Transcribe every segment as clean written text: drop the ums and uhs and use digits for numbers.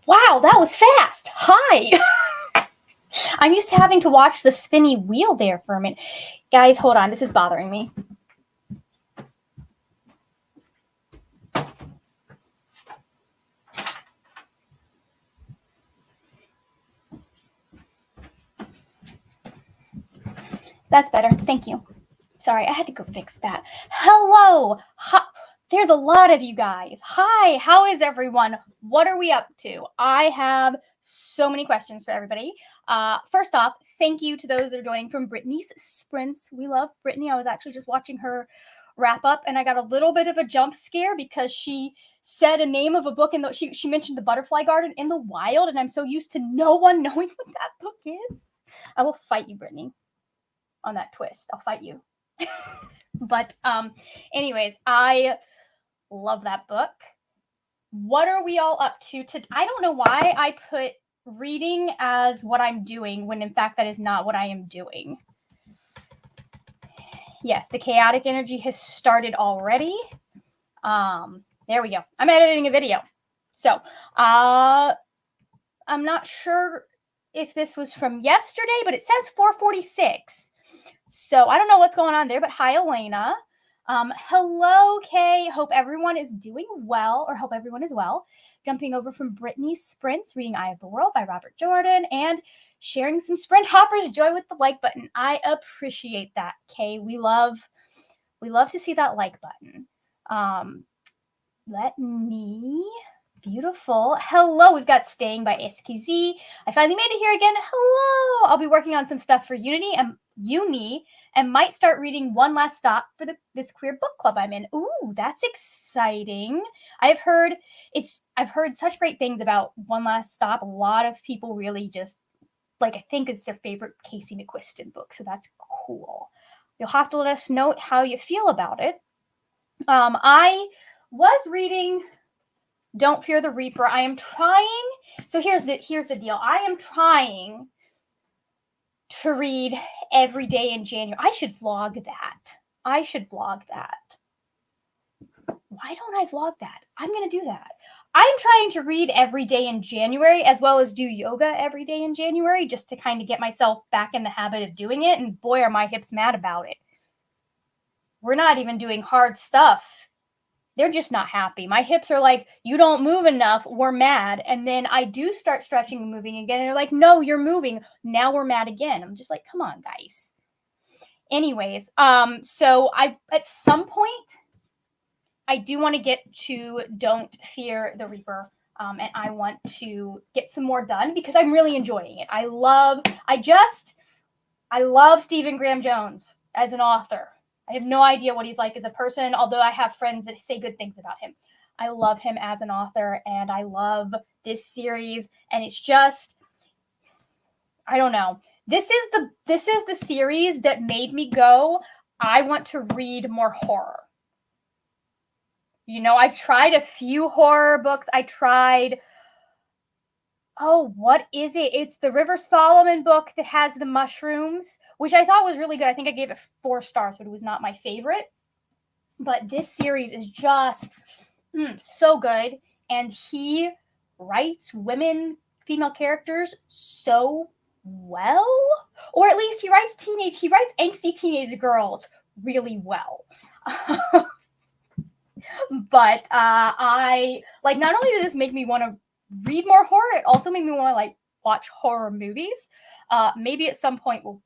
Wow, that was fast. Hi. I'm used to having to watch the spinny wheel there for a minute. Guys, hold on. This is bothering me. That's better. Thank you. Sorry, I had to go fix that. Hello. There's a lot of you guys. Hi, how is everyone? What are we up to? I have so many questions for everybody. First off, thank you to those that are joining from Brittany's Sprints. We love Brittany. I was actually just watching her wrap up, and I got a little bit of a jump scare because she said a name of a book, and she mentioned The Butterfly Garden in the Wild, and I'm so used to no one knowing what that book is. I will fight you, Brittany, on that twist. I'll fight you. But anyways, I love that book. What are we all up to? I don't know why I put reading as what I'm doing when in fact that is not what I am doing. Yes, the chaotic energy has started already. There we go. I'm editing a video. So I'm not sure if this was from yesterday, but it says 4:46. So I don't know what's going on there, but hi, Elena. Hello, Kay. Hope everyone is doing well, or hope everyone is well. Jumping over from Brittany's Sprints, reading Eye of the World by Robert Jordan, and sharing some Sprint Hoppers joy with the like button. I appreciate that, Kay. We love to see that like button. Beautiful. Hello, we've got Staying by SKZ. I finally made it here again. Hello. I'll be working on some stuff for uni and might start reading One Last Stop for this queer book club I'm in. Ooh, that's exciting. I've heard such great things about One Last Stop. A lot of people really just I think it's their favorite Casey McQuiston book, so that's cool. You'll have to let us know how you feel about it. I was reading Don't Fear the Reaper. I am trying. So here's the deal. I am trying to read every day in January. I should vlog that. Why don't I vlog that? I'm going to do that. I'm trying to read every day in January as well as do yoga every day in January just to kind of get myself back in the habit of doing it. And boy, are my hips mad about it. We're not even doing hard stuff. They're just not happy. My hips are like, you don't move enough. We're mad. And then I do start stretching and moving again. And they're like, no, you're moving. Now we're mad again. I'm just like, come on, guys. Anyways, so at some point, I do want to get to Don't Fear the Reaper. And I want to get some more done because I'm really enjoying it. I love Stephen Graham Jones as an author. I have no idea what he's like as a person, although I have friends that say good things about him. I love him as an author, and I love this series. And it's just, I don't know. This is the series that made me go, I want to read more horror. You know, I've tried a few horror books. I tried, what is it? It's the River Solomon book that has the mushrooms, which I thought was really good. I think I gave it 4 stars, but it was not my favorite. But this series is just so good. And he writes female characters so well. Or at least he writes angsty teenage girls really well. But I not only does this make me want to read more horror, it also made me want to watch horror movies. Maybe at some point we'll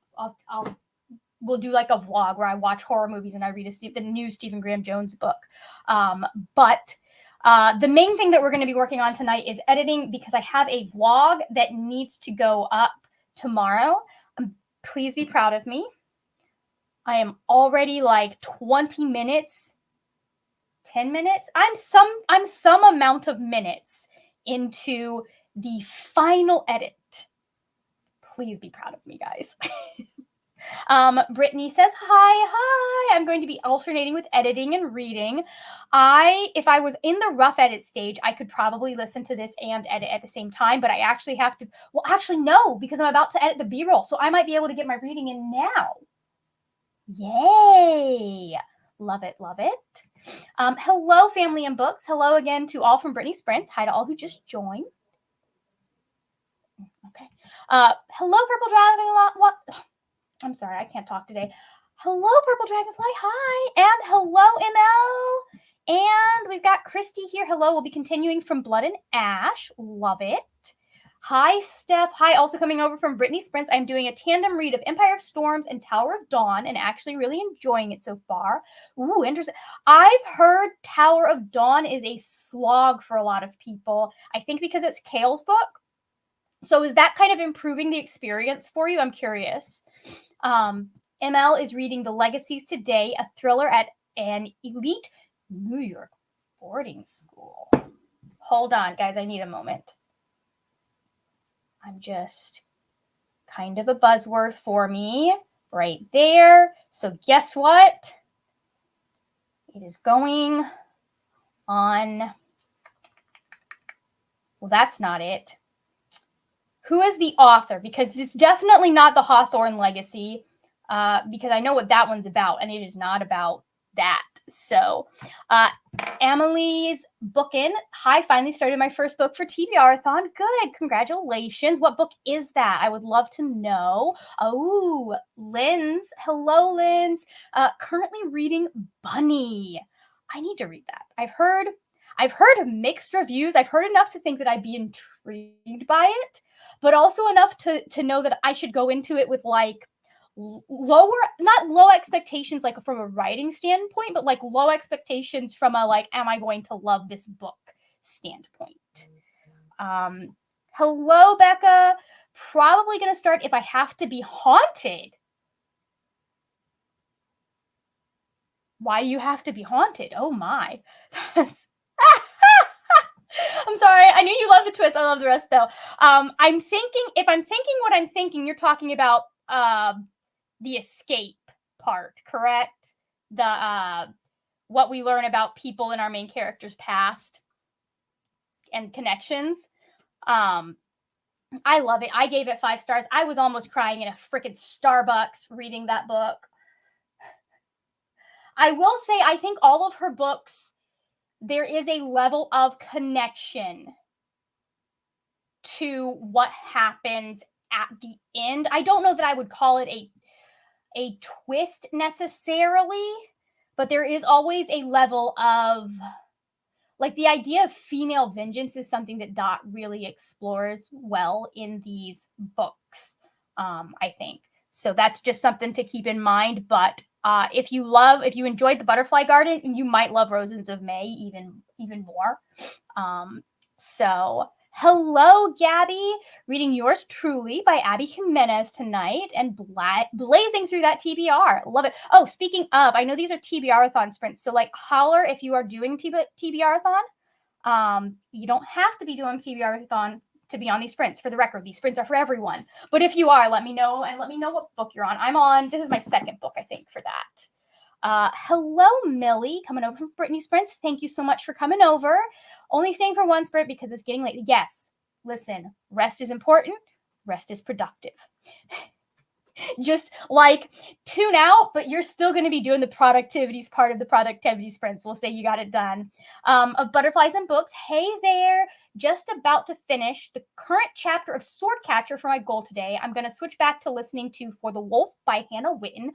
do a vlog where I watch horror movies and I read the new Stephen Graham Jones book. But the main thing that we're going to be working on tonight is editing, because I have a vlog that needs to go up tomorrow. Please be proud of me. I am already 20 minutes. 10 minutes. I'm some amount of minutes into the final edit. Please be proud of me, guys. Brittany says, hi. I'm going to be alternating with editing and reading. If I was in the rough edit stage, I could probably listen to this and edit at the same time, but I actually have to, no, because I'm about to edit the B-roll, so I might be able to get my reading in now. Yay. Love it. Hello, family and books. Hello again to all from Brittany Sprints. Hi to all who just joined. Hello, Purple Dragon. What? I'm sorry, I can't talk today. Hello, Purple Dragonfly. Hi. And hello, ML. And we've got Christy here. Hello. We'll be continuing from Blood and Ash. Love it. Hi, Steph. Hi, also coming over from Brittany Sprints. I'm doing a tandem read of Empire of Storms and Tower of Dawn and actually really enjoying it so far. Ooh, interesting. I've heard Tower of Dawn is a slog for a lot of people. I think because it's Kale's book. So is that kind of improving the experience for you? I'm curious. ML is reading The Legacies Today, a thriller at an elite New York boarding school. Hold on, guys. I need a moment. I'm just kind of a buzzword for me right there. So guess what? It is going on. Well, that's not it. Who is the author? Because it's definitely not the Hawthorne Legacy, because I know what that one's about, and it is not about that. So, Amelie's Bookin. Hi, finally started my first book for TBRathon. Good, congratulations. What book is that? I would love to know. Oh, Lynn's. Hello, Lynn's. Currently reading Bunny. I need to read that. I've heard mixed reviews. I've heard enough to think that I'd be intrigued by it, but also enough to know that I should go into it with like not low expectations like from a writing standpoint, but like low expectations from a like, am I going to love this book standpoint. Hello, Becca. Probably going to start If I Have to Be Haunted. Why do you have to be haunted? Oh my. That's I'm sorry. I knew you love the twist. I love the rest though. If I'm thinking what I'm thinking, you're talking about the escape part, correct? The what we learn about people in our main character's past and connections. I love it. I gave it 5 stars. I was almost crying in a freaking Starbucks reading that book. I will say, I think all of her books, there is a level of connection to what happens at the end. I don't know that I would call it a twist necessarily, but there is always a level of, like, the idea of female vengeance is something that Dot really explores well in these books, I think. So that's just something to keep in mind. But if you enjoyed The Butterfly Garden, you might love Roses of May even more. So hello, Gabby. Reading Yours Truly by Abby Jimenez tonight and blazing through that TBR. Love it. Oh, speaking of, I know these are TBRathon sprints. So like holler if you are doing TBRathon. You don't have to be doing TBRathon to be on these sprints. For the record, these sprints are for everyone. But if you are, let me know and let me know what book you're on. This is my second book, I think, for that. Hello, Millie, coming over from Brittany Sprints. Thank you so much for coming over. Only staying for one sprint because it's getting late. Yes, listen, rest is important. Rest is productive. Just like tune out, but you're still going to be doing the productivities part of the productivity sprints. We'll say you got it done. Of Butterflies and Books. Hey there. Just about to finish the current chapter of Swordcatcher for my goal today. I'm going to switch back to listening to For the Wolf by Hannah Witten.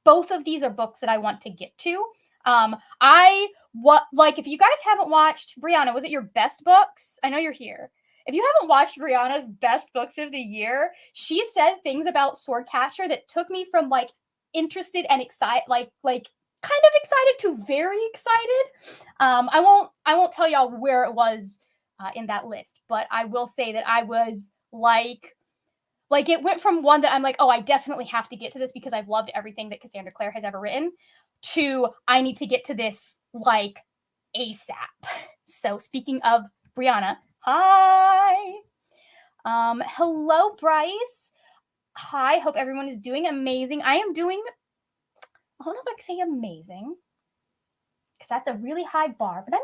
Both of these are books that I want to get to. If you guys haven't watched, Brianna, was it your best books? I know you're here. If you haven't watched Brianna's best books of the year, she said things about Swordcatcher that took me from like interested and excited, like kind of excited to very excited. I won't tell y'all where it was in that list, but I will say that I was like it went from one that I'm like, oh, I definitely have to get to this because I've loved everything that Cassandra Clare has ever written, to I need to get to this like ASAP. So speaking of Brianna, hi. Hello, Bryce. Hi, hope everyone is doing amazing. I don't know if I can say amazing because that's a really high bar, but I'm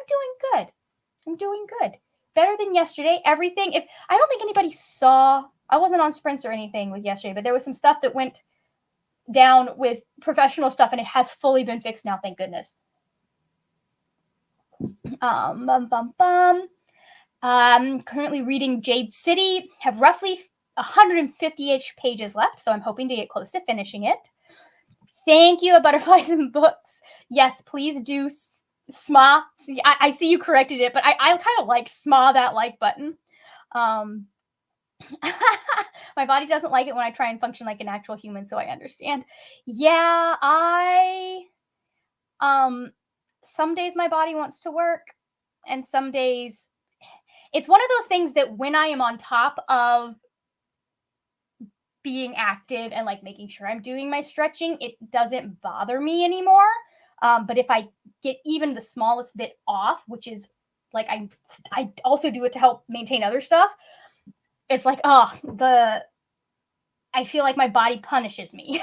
doing good. Better than yesterday. I don't think anybody saw, I wasn't on sprints or anything with yesterday, but there was some stuff that went down with professional stuff and it has fully been fixed now, thank goodness. Currently reading Jade City, have roughly 150-ish pages left, so I'm hoping to get close to finishing it. Thank you, Butterflies and Books. Yes, please do sma. See, I see you corrected it, but I kind of like sma that like button. My body doesn't like it when I try and function like an actual human, so I understand. Yeah, some days my body wants to work, and some days it's one of those things that when I am on top of being active and like making sure I'm doing my stretching, it doesn't bother me anymore. But if I get even the smallest bit off, which is like I also do it to help maintain other stuff, it's like, I feel like my body punishes me.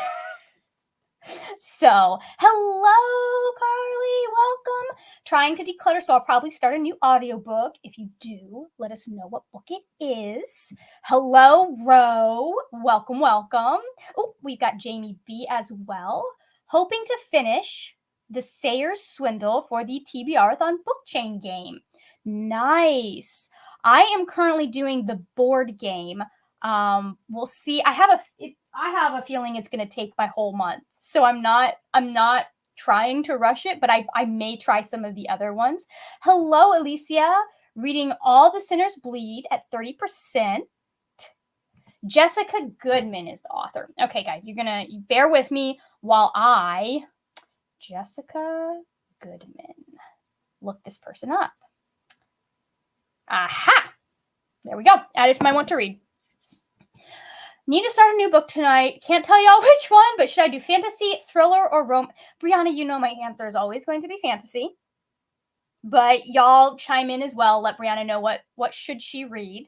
So, hello, Carly. Welcome. Trying to declutter, so I'll probably start a new audiobook. If you do, let us know what book it is. Hello, Ro. Welcome, welcome. Oh, we've got Jamie B as well. Hoping to finish the Sayers Swindle for the TBRathon book chain game. Nice. I am currently doing the board game. We'll see. I have a feeling it's going to take my whole month. So I'm not trying to rush it, but I may try some of the other ones. Hello, Alicia. Reading All the Sinners Bleed at 30%. Jessica Goodman is the author. Okay, guys, you're going to bear with me while Jessica Goodman, look this person up. Aha! There we go. Add it to my want to read. Need to start a new book tonight. Can't tell y'all which one, but should I do fantasy, thriller, or romance? Brianna, you know my answer is always going to be fantasy. But y'all chime in as well. Let Brianna know what should she read.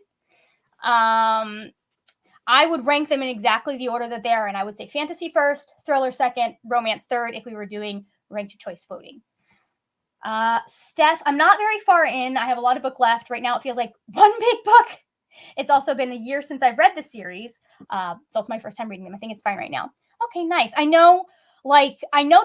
I would rank them in exactly the order that they're in. I would say fantasy first, thriller second, romance third if we were doing ranked choice voting. Steph, I'm not very far in. I have a lot of book left. Right now it feels like one big book. It's also been a year since I've read the series. It's also my first time reading them. I think it's fine right now. Okay, nice. I know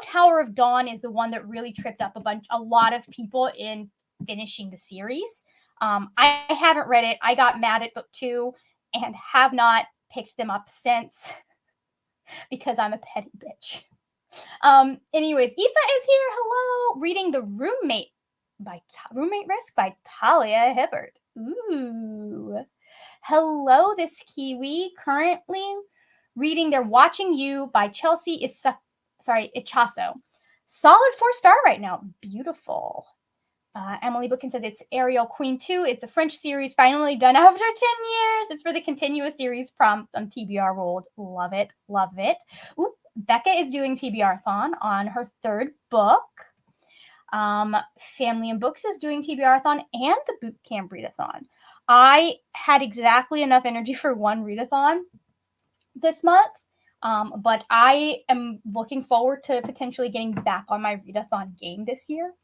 Tower of Dawn is the one that really tripped up a lot of people in finishing the series. I haven't read it. I got mad at book 2 and have not picked them up since because I'm a petty bitch. Anyways, Aoife is here. Hello. Reading The Roommate Risk by Talia Hibbert. Ooh. Hello, this Kiwi. Currently reading They're Watching You by Chelsea Ichaso. Solid 4-star right now. Beautiful. Emily Bookin says it's Ariel Queen 2. It's a French series finally done after 10 years. It's for the continuous series prompt on TBR World. Love it. Love it. Ooh, Becca is doing TBRathon on her 3rd book. Family and Books is doing TBRathon and the Boot Camp Readathon. I had exactly enough energy for one readathon this month, but I am looking forward to potentially getting back on my readathon game this year.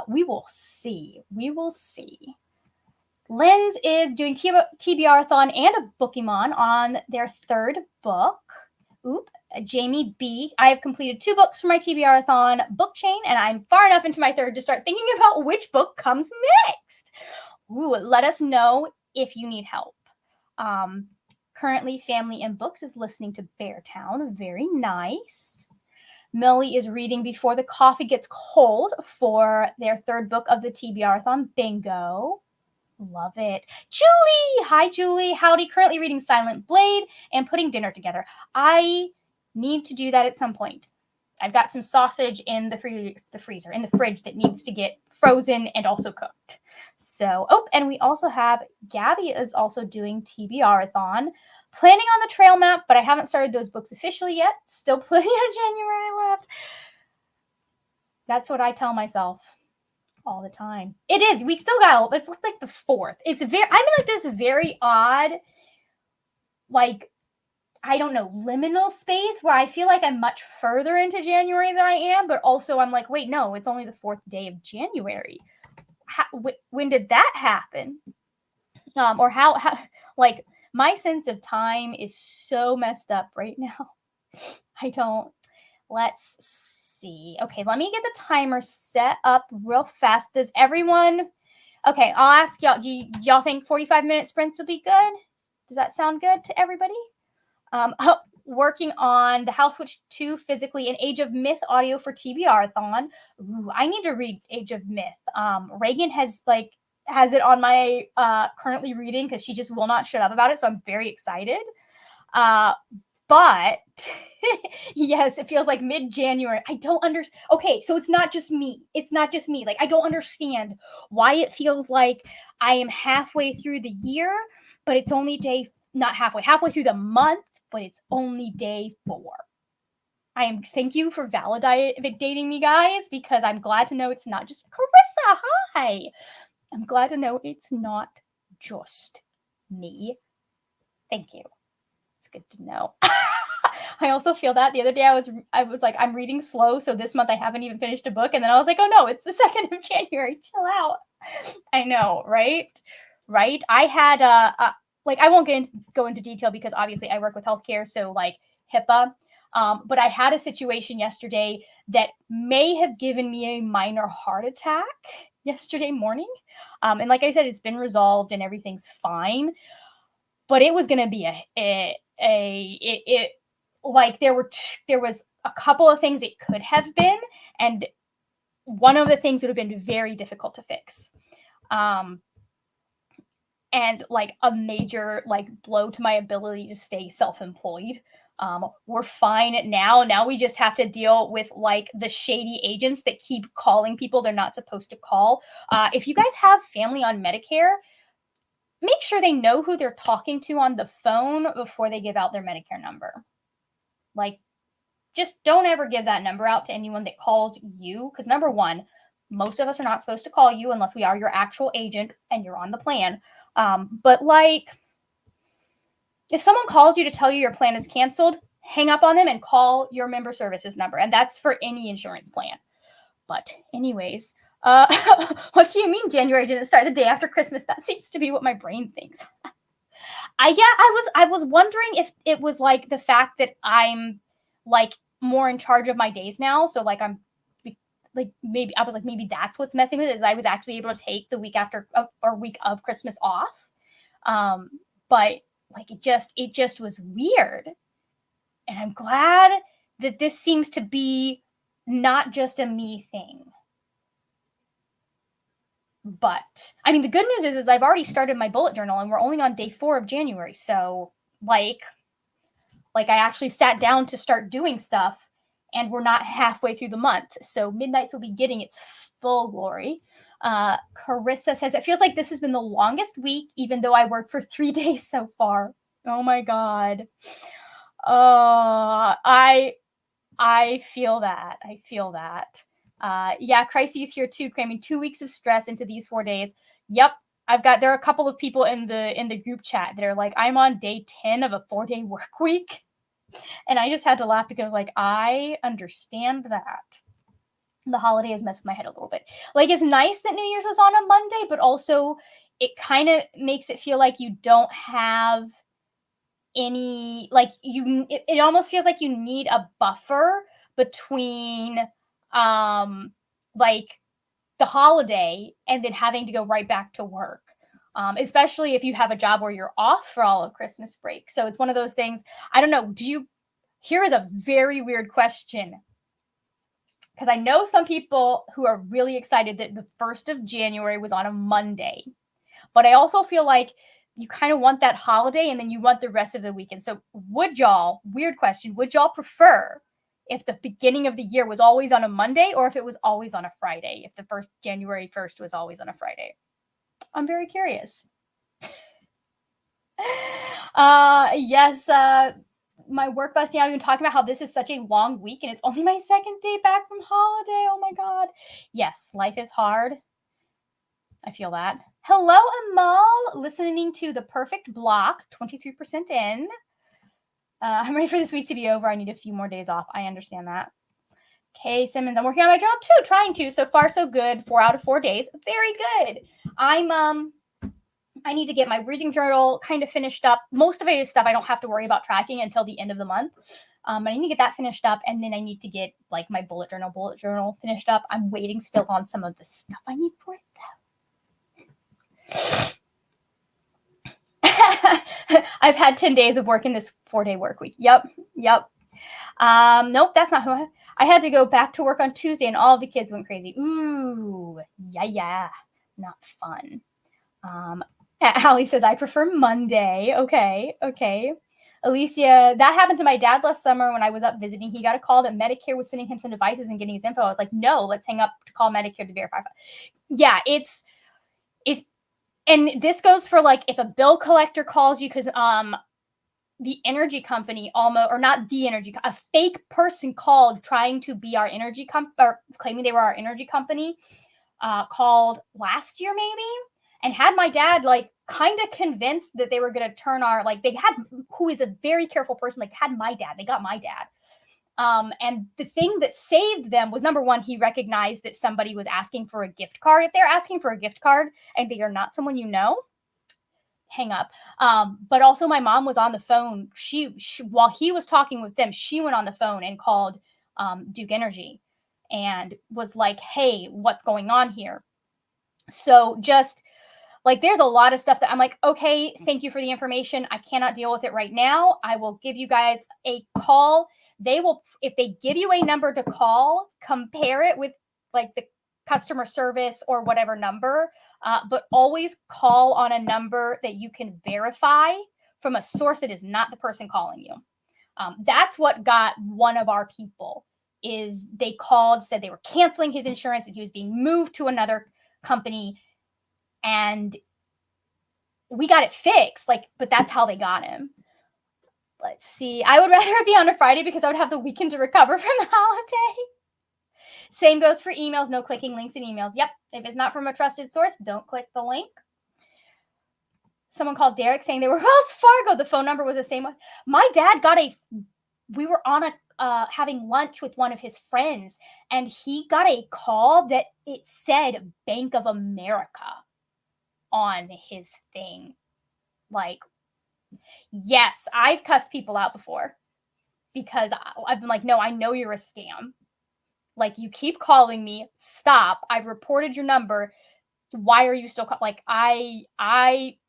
We will see. We will see. Lynn's is doing TBRathon and a Bookemon on their 3rd book. Oop. Jamie B. I have completed 2 books for my TBRathon book chain, and I'm far enough into my 3rd to start thinking about which book comes next. Ooh, let us know if you need help. Currently, Family and Books is listening to Beartown. Very nice. Millie is reading Before the Coffee Gets Cold for their 3rd book of the TBRathon. Bingo. Love it. Julie! Hi, Julie. Howdy. Currently reading Silent Blade and putting dinner together. I need to do that at some point. I've got some sausage in the freezer, in the fridge that needs to get frozen and also cooked. So, and we also have Gabby is also doing TBRathon. Planning on the trail map, but I haven't started those books officially yet. Still plenty of January left. That's what I tell myself all the time. It is. We still got, it's like the 4th. I'm in like this very odd, like, I don't know, liminal space where I feel like I'm much further into January than I am, but also I'm like, wait, no, it's only the 4th day of January. When did that happen? Or how, like, my sense of time is so messed up right now. Let's see. Okay, let me get the timer set up real fast. Does everyone, okay, I'll ask y'all, do y'all think 45-minute sprints will be good? Does that sound good to everybody? Working on The House Witch 2 physically and Age of Myth audio for TBRathon. Ooh, I need to read Age of Myth. Reagan has it on my currently reading because she just will not shut up about it, so I'm very excited. But yes, it feels like mid-January. I don't understand. Okay, so it's not just me. Like, I don't understand why it feels like I am halfway through the year, but it's only not halfway through the month, but it's only day 4. Thank you for validating me, guys, because I'm glad to know it's not just Carissa. Hi. I'm glad to know it's not just me. Thank you. It's good to know. I also feel that the other day I was like, I'm reading slow, so this month I haven't even finished a book, and then I was like, oh no, it's the 2nd of January. Chill out. I know, right? I had I won't go into detail because obviously I work with healthcare, so like HIPAA. But I had a situation yesterday that may have given me a minor heart attack yesterday morning. And like I said, it's been resolved and everything's fine. But it was going to be there was a couple of things it could have been, and one of the things would have been very difficult to fix. And like a major blow to my ability to stay self-employed. We're fine now. Now we just have to deal with like the shady agents that keep calling people they're not supposed to call. If you guys have family on Medicare, make sure they know who they're talking to on the phone before they give out their Medicare number. Like, just don't ever give that number out to anyone that calls you, because number one, most of us are not supposed to call you unless we are your actual agent and you're on the plan. But like, if someone calls you to tell you your plan is canceled, hang up on them and call your member services number. And that's for any insurance plan. But anyways, what do you mean January didn't start the day after Christmas? That seems to be what my brain thinks. I was wondering if it was like the fact that I'm like more in charge of my days now. So like I'm like maybe that's what's messing with it, is I was actually able to take the week after or week of Christmas off. But like it just was weird. And I'm glad that this seems to be not just a me thing. But I mean, the good news is I've already started my bullet journal and we're only on day 4 of January. So like I actually sat down to start doing stuff and we're not halfway through the month. So Midnights will be getting its full glory. Carissa says, it feels like this has been the longest week, even though I worked for 3 days so far. Oh my God. I feel that. Yeah, crises here too, cramming 2 weeks of stress into these 4 days. Yep. There are a couple of people in the group chat that are like, I'm on day 10 of a 4-day work week. And I just had to laugh because like, I understand that. The holiday has messed with my head a little bit. Like, it's nice that New Year's was on a Monday, but also it kind of makes it feel like you don't have any, like it almost feels like you need a buffer between like the holiday and then having to go right back to work. Especially if you have a job where you're off for all of Christmas break. So it's one of those things. I don't know. Here is a very weird question. Because I know some people who are really excited that the 1st of January was on a Monday. But I also feel like you kind of want that holiday and then you want the rest of the weekend. So weird question, would y'all prefer if the beginning of the year was always on a Monday or if it was always on a Friday, if the January 1st was always on a Friday? I'm very curious. Yes, my work bestie, I've been talking about how this is such a long week and it's only my 2nd day back from holiday. Oh my God. Yes, life is hard. I feel that. Hello, Amal, listening to The Perfect Block, 23% in. I'm ready for this week to be over. I need a few more days off. I understand that. Okay, Simmons, I'm working on my job too, trying to. So far, so good. 4 out of 4 days. Very good. I need to get my reading journal kind of finished up. Most of it is stuff I don't have to worry about tracking until the end of the month. But I need to get that finished up, and then I need to get like my bullet journal finished up. I'm waiting still on some of the stuff I need for it though. I've had 10 days of work in this 4-day work week. Yep. Nope, that's not who I had to go back to work on Tuesday and all the kids went crazy. Ooh, yeah. Not fun. Allie says, I prefer Monday. Okay. Alicia, that happened to my dad last summer when I was up visiting. He got a call that Medicare was sending him some devices and getting his info. I was like, no, let's hang up to call Medicare to verify. Yeah, and this goes for like if a bill collector calls you because the energy company a fake person called trying to be our energy company or claiming they were our energy company, called last year maybe, and had my dad like kind of convinced that they were going to turn who is a very careful person, like had my dad, they got my dad. And the thing that saved them was, number one, he recognized that somebody was asking for a gift card. If they're asking for a gift card and they are not someone you know, hang up. But also my mom was on the phone. She while he was talking with them, she went on the phone and called Duke Energy and was like, hey, what's going on here? So just like, there's a lot of stuff that I'm like, okay, thank you for the information. I cannot deal with it right now. I will give you guys a call. They will, if they give you a number to call, compare it with like the customer service or whatever number, but always call on a number that you can verify from a source that is not the person calling you. That's what got one of our people, is they called, said they were canceling his insurance and he was being moved to another company, and we got it fixed, but that's how they got him. Let's see. I would rather it be on a Friday because I would have the weekend to recover from the holiday. Same goes for emails. No clicking links in emails. Yep. If it's not from a trusted source, don't click the link. Someone called Derek saying they were Wells Fargo. The phone number was the same one. My dad we were on having lunch with one of his friends, and he got a call that it said Bank of America on his thing. Like, yes, I've cussed people out before because I've been like, no, I know you're a scam. Like, you keep calling me. Stop. I've reported your number. Why are you still calling?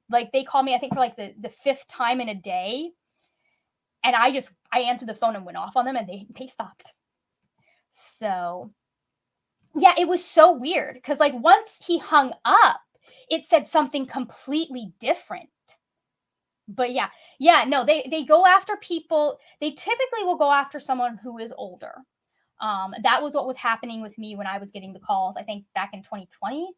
Like, they called me, I think, for like the fifth time in a day. And I answered the phone and went off on them, and they stopped. So, yeah, it was so weird because like once he hung up, it said something completely different. But yeah, no, they go after people. They typically will go after someone who is older. That was what was happening with me when I was getting the calls, I think back in 2020.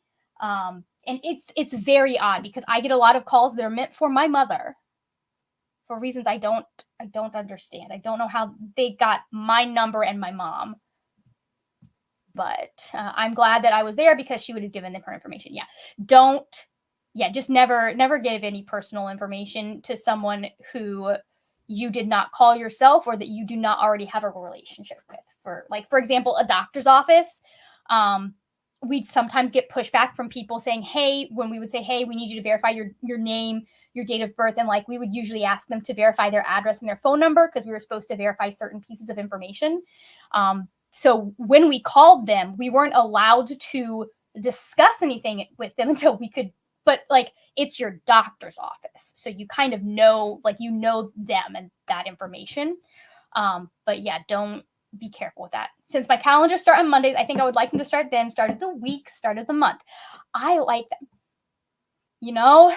And it's very odd because I get a lot of calls that are meant for my mother for reasons I don't understand. I don't know how they got my number and my mom. But I'm glad that I was there because she would have given them her information. Just never give any personal information to someone who you did not call yourself or that you do not already have a relationship with. For example, a doctor's office, we'd sometimes get pushback from people saying, hey, when we would say, hey, we need you to verify your name, your date of birth, and like we would usually ask them to verify their address and their phone number because we were supposed to verify certain pieces of information. So when we called them, we weren't allowed to discuss anything with them until we could, but like it's your doctor's office. So you kind of know, like, you know them and that information. But yeah, don't be careful with that. Since my calendar start on Mondays, I think I would like them to start then, start of the week, start of the month. I like them. You know,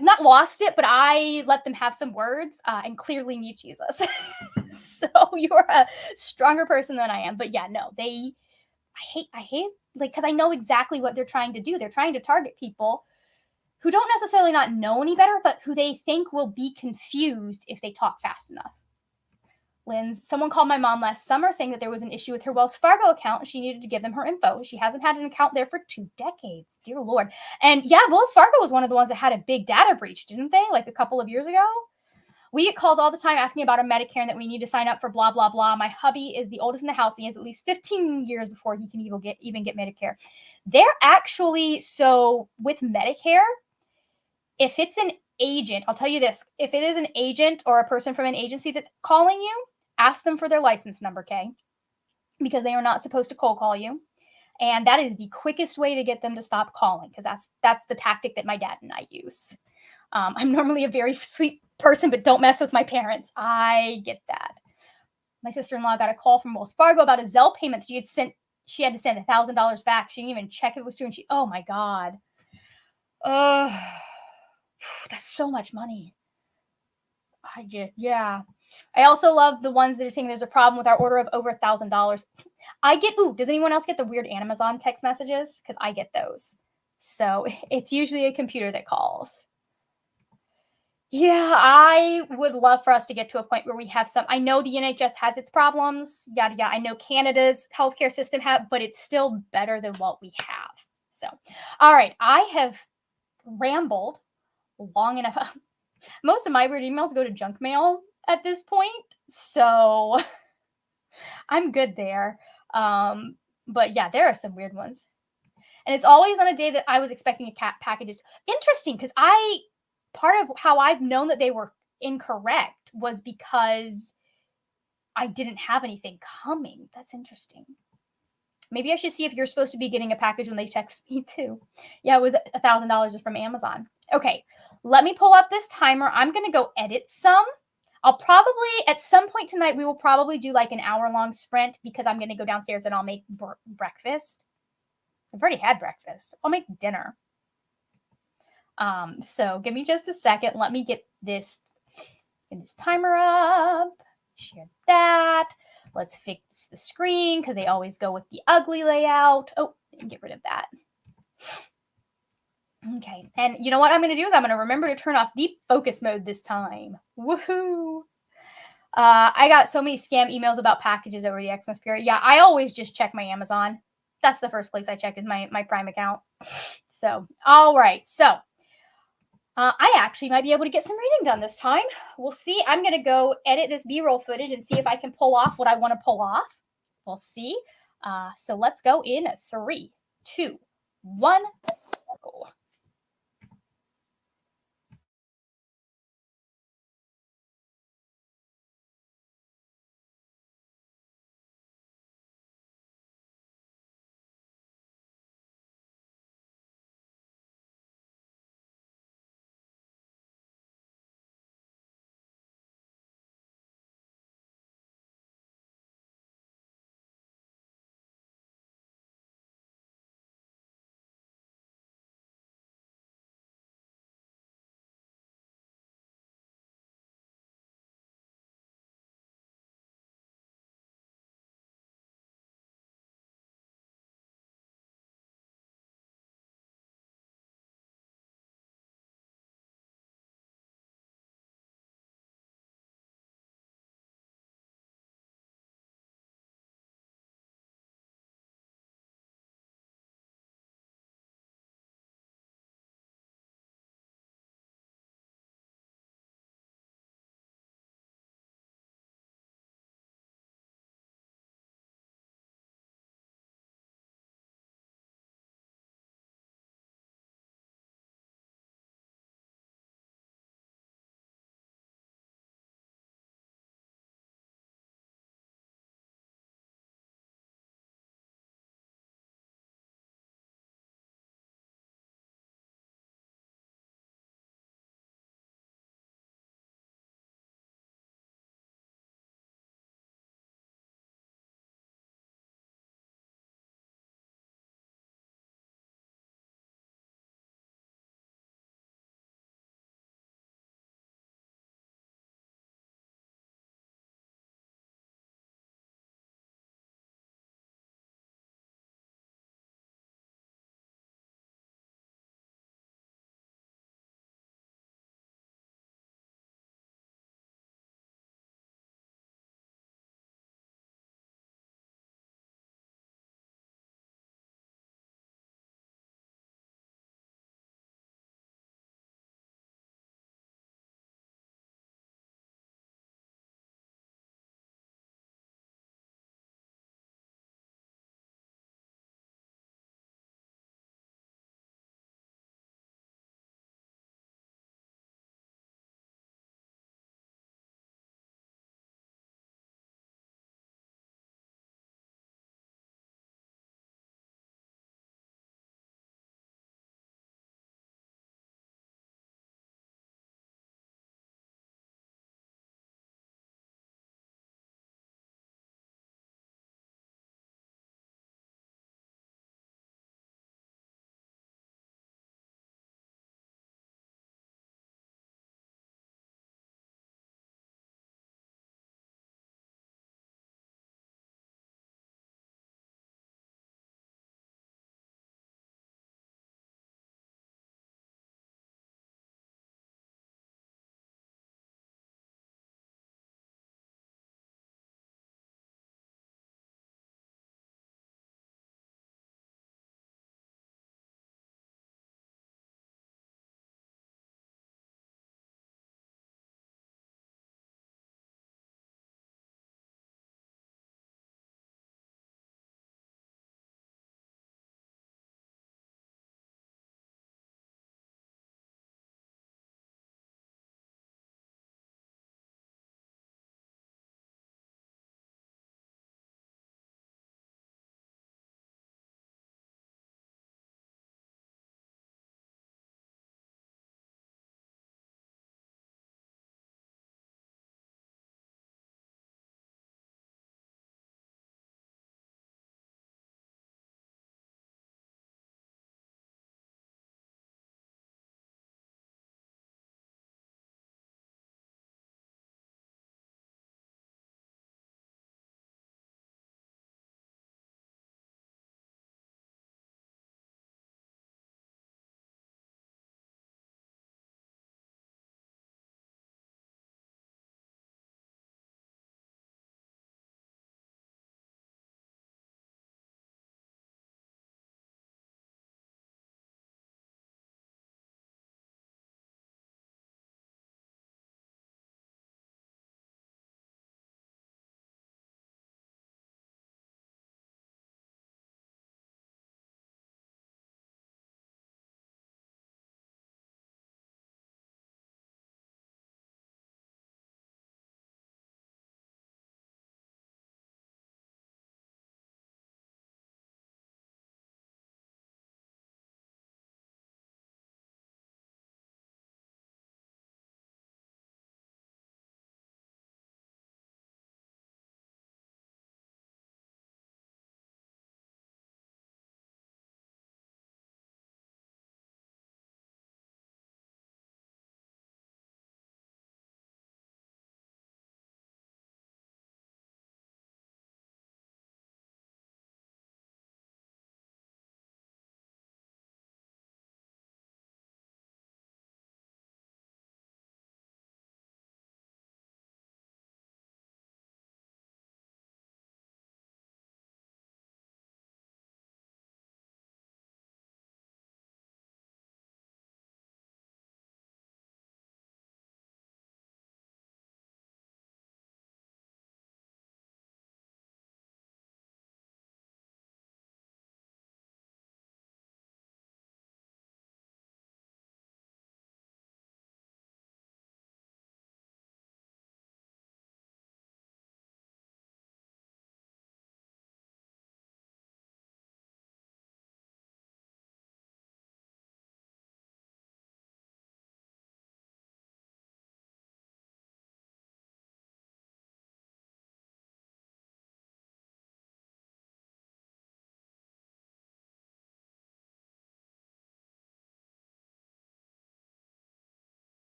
not lost it, but I let them have some words and clearly need Jesus. So you're a stronger person than I am. But yeah, no, I hate like, because I know exactly what they're trying to do. They're trying to target people who don't necessarily not know any better, but who they think will be confused if they talk fast enough. Someone called my mom last summer saying that there was an issue with her Wells Fargo account and she needed to give them her info. She hasn't had an account there for 2 decades. Dear Lord. And yeah, Wells Fargo was one of the ones that had a big data breach, didn't they? Like a couple of years ago. We get calls all the time asking about a Medicare and that we need to sign up for blah, blah, blah. My hubby is the oldest in the house. He has at least 15 years before he can even get Medicare. They're actually, so with Medicare, if it's an agent, I'll tell you this, if it is an agent or a person from an agency that's calling you, ask them for their license number, okay? Because they are not supposed to cold call you. And that is the quickest way to get them to stop calling, because that's the tactic that my dad and I use. I'm normally a very sweet person, but don't mess with my parents. I get that. My sister-in-law got a call from Wells Fargo about a Zelle payment that she had sent. She had to send $1,000 back. She didn't even check if it was true. And oh my God. That's so much money. Yeah. I also love the ones that are saying there's a problem with our order of over $1,000. Does anyone else get the weird Amazon text messages? Because I get those. So it's usually a computer that calls. Yeah, I would love for us to get to a point where we have I know the NHS has its problems, yada, yada. I know Canada's healthcare system but it's still better than what we have. So, all right, I have rambled long enough. Most of my weird emails go to junk mail at this point, so I'm good there. But yeah, there are some weird ones. And it's always on a day that I was expecting a cat packages. Interesting, because part of how I've known that they were incorrect was because I didn't have anything coming. That's interesting. Maybe I should see if you're supposed to be getting a package when they text me too. Yeah, it was $1,000 from Amazon. Okay, let me pull up this timer. I'm going to go edit some. I'll probably, at some point tonight, we will probably do like an hour-long sprint because I'm going to go downstairs and I'll make breakfast. I've already had breakfast. I'll make dinner. So give me just a second. Let me get this timer up. Share that. Let's fix the screen because they always go with the ugly layout. Oh, get rid of that. Okay, and you know what I'm going to do is I'm going to remember to turn off deep focus mode this time. Woohoo! I got so many scam emails about packages over the Xmas period. Yeah, I always just check my Amazon. That's the first place I check is my Prime account. So, all right. So, I actually might be able to get some reading done this time. We'll see. I'm going to go edit this B-roll footage and see if I can pull off what I want to pull off. We'll see. So let's go in 3, 2, 1. Go.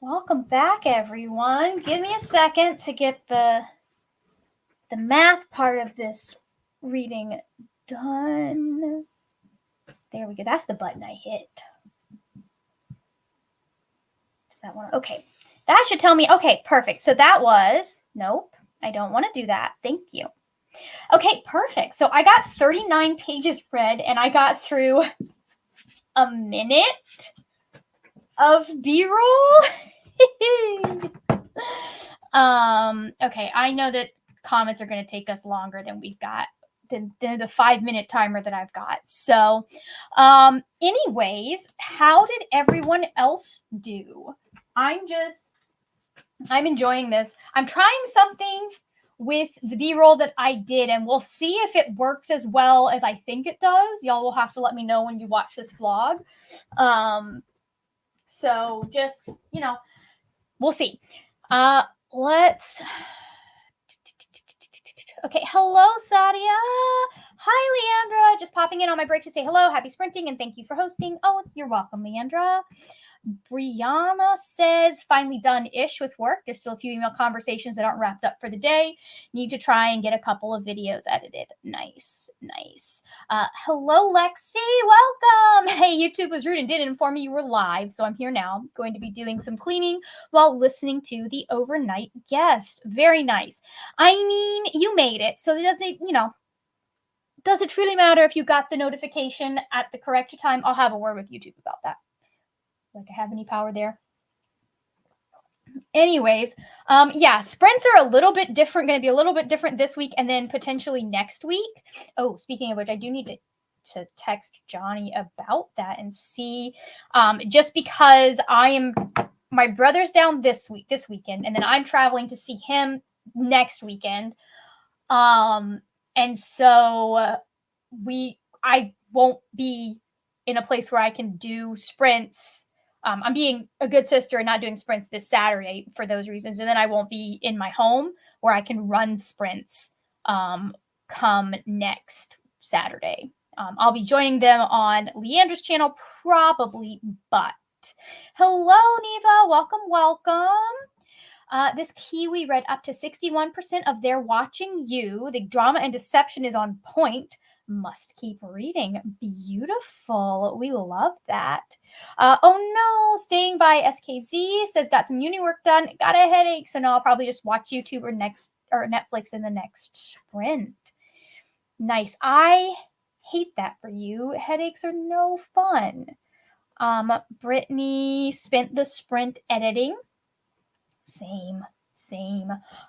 Welcome back, everyone. Give me a second to get the math part of this reading done. There we go. That's the button I hit. Is that one? Okay. That should tell me. Okay, perfect. So that was, nope, I don't want to do that. Thank you. Okay, perfect. So I got 39 pages read and I got through a minute of B-roll. Okay, I know that comments are going to take us longer than we've got than the 5-minute timer that I've got. So, anyways, how did everyone else do? I'm enjoying this. I'm trying something with the B-roll that I did, and we'll see if it works as well as I think it does. Y'all will have to let me know when you watch this vlog. So just, we'll see. Let's. Okay, hello, Sadia. Hi, Leandra. Just popping in on my break to say hello. Happy sprinting, and thank you for hosting. Oh, you're welcome, Leandra. Brianna says, finally done-ish with work. There's still a few email conversations that aren't wrapped up for the day. Need to try and get a couple of videos edited. Nice, nice. Hello, Lexi. Welcome. Hey, YouTube was rude and didn't inform me you were live, so I'm here now. I'm going to be doing some cleaning while listening to the overnight guest. Very nice. I mean, you made it, so does it really matter if you got the notification at the correct time? I'll have a word with YouTube about that. Like I have any power there. Anyways, yeah, sprints are a little bit different, going to be a little bit different this week and then potentially next week. Oh, speaking of which, I do need to text Johnny about that and see, just because my brother's down this weekend, and then I'm traveling to see him next weekend. And so I won't be in a place where I can do sprints. I'm being a good sister and not doing sprints this Saturday for those reasons. And then I won't be in my home where I can run sprints come next Saturday. I'll be joining them on Leandra's channel probably, but hello, Neva. Welcome. This Kiwi read up to 61% of their watching you. The drama and deception is on point. Must keep reading. Beautiful. We love that. Oh no, staying by SKZ says got some uni work done. Got a headache, so now I'll probably just watch YouTube or Netflix in the next sprint. Nice. I hate that for you. Headaches are no fun. Brittany spent the sprint editing. Same.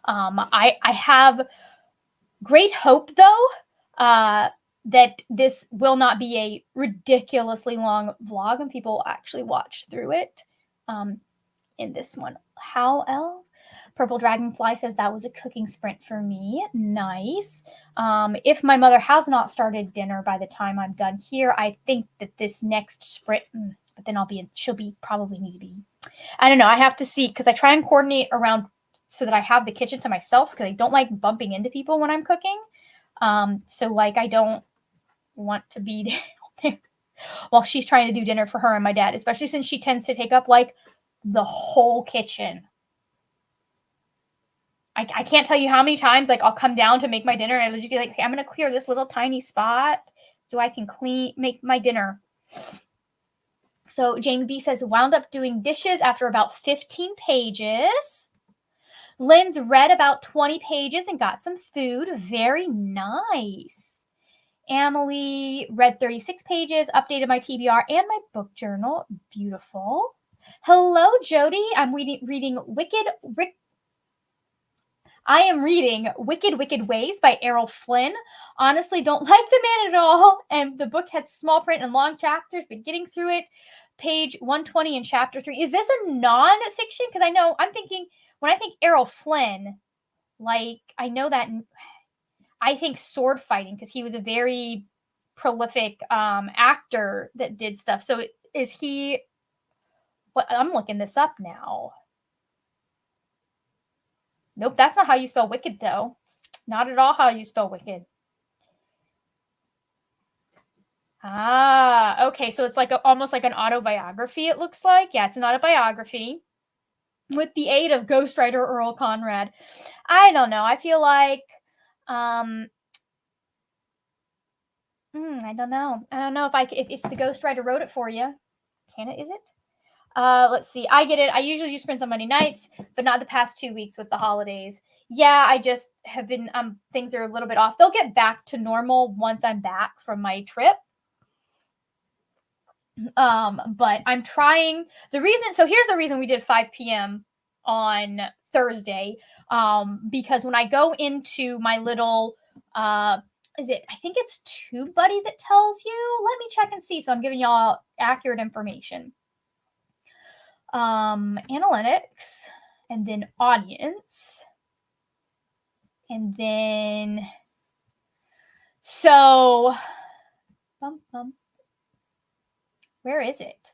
I have great hope though, that this will not be a ridiculously long vlog and people will actually watch through it. In this one, how else? Purple Dragonfly says that was a cooking sprint for me. Nice. If my mother has not started dinner by the time I'm done here, I think that this next sprint, but then she'll probably need to be, I don't know. I have to see because I try and coordinate around so that I have the kitchen to myself because I don't like bumping into people when I'm cooking. So like I don't want to be there while she's trying to do dinner for her and my dad, especially since she tends to take up like the whole kitchen. I can't tell you how many times like I'll come down to make my dinner and I'll just be like, hey, I'm gonna clear this little tiny spot so I can make my dinner. So Jamie B says wound up doing dishes after about 15 pages. Lynn's read about 20 pages and got some food. Very nice. Emily read 36 pages, updated my TBR and my book journal. Beautiful. Hello, Jody. I'm reading I am reading Wicked Ways by Errol Flynn. Honestly, don't like the man at all. And the book has small print and long chapters, but getting through it, page 120 in chapter 3. Is this a non-fiction? Because I'm thinking, when I think Errol Flynn, like, I know that I think sword fighting because he was a very prolific actor that did stuff. So is he, I'm looking this up now. Nope, that's not how you spell wicked, though. Not at all how you spell wicked. Ah, okay, so it's like almost like an autobiography, it looks like. Yeah, it's an autobiography with the aid of ghostwriter Earl Conrad. I don't know. I feel like, um, I don't know. I don't know if the ghostwriter wrote it for you. Can it? Is it? Let's see. I get it. I usually do sprints on Monday nights, but not the past 2 weeks with the holidays. Yeah, I just have been things are a little bit off. They'll get back to normal once I'm back from my trip. But I'm trying so here's the reason we did 5 p.m. on Thursday. Because when I go into my little I think it's TubeBuddy that tells you. Let me check and see. So I'm giving y'all accurate information. Analytics, and then audience, and then so where is it?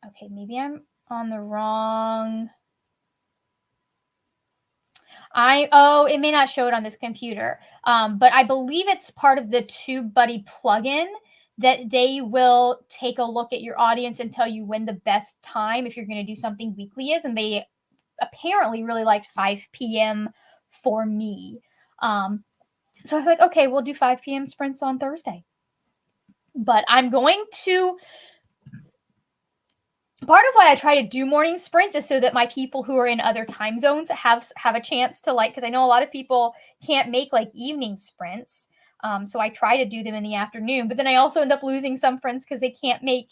Okay, maybe I'm on the wrong. It may not show it on this computer, but I believe it's part of the TubeBuddy plugin that they will take a look at your audience and tell you when the best time, if you're going to do something weekly, is. And they apparently really liked 5 p.m. for me. So I was like, okay, we'll do 5 p.m. sprints on Thursday. But I'm going to. Part of why I try to do morning sprints is so that my people who are in other time zones have a chance to, like, because I know a lot of people can't make like evening sprints. So I try to do them in the afternoon, but then I also end up losing some friends because they can't make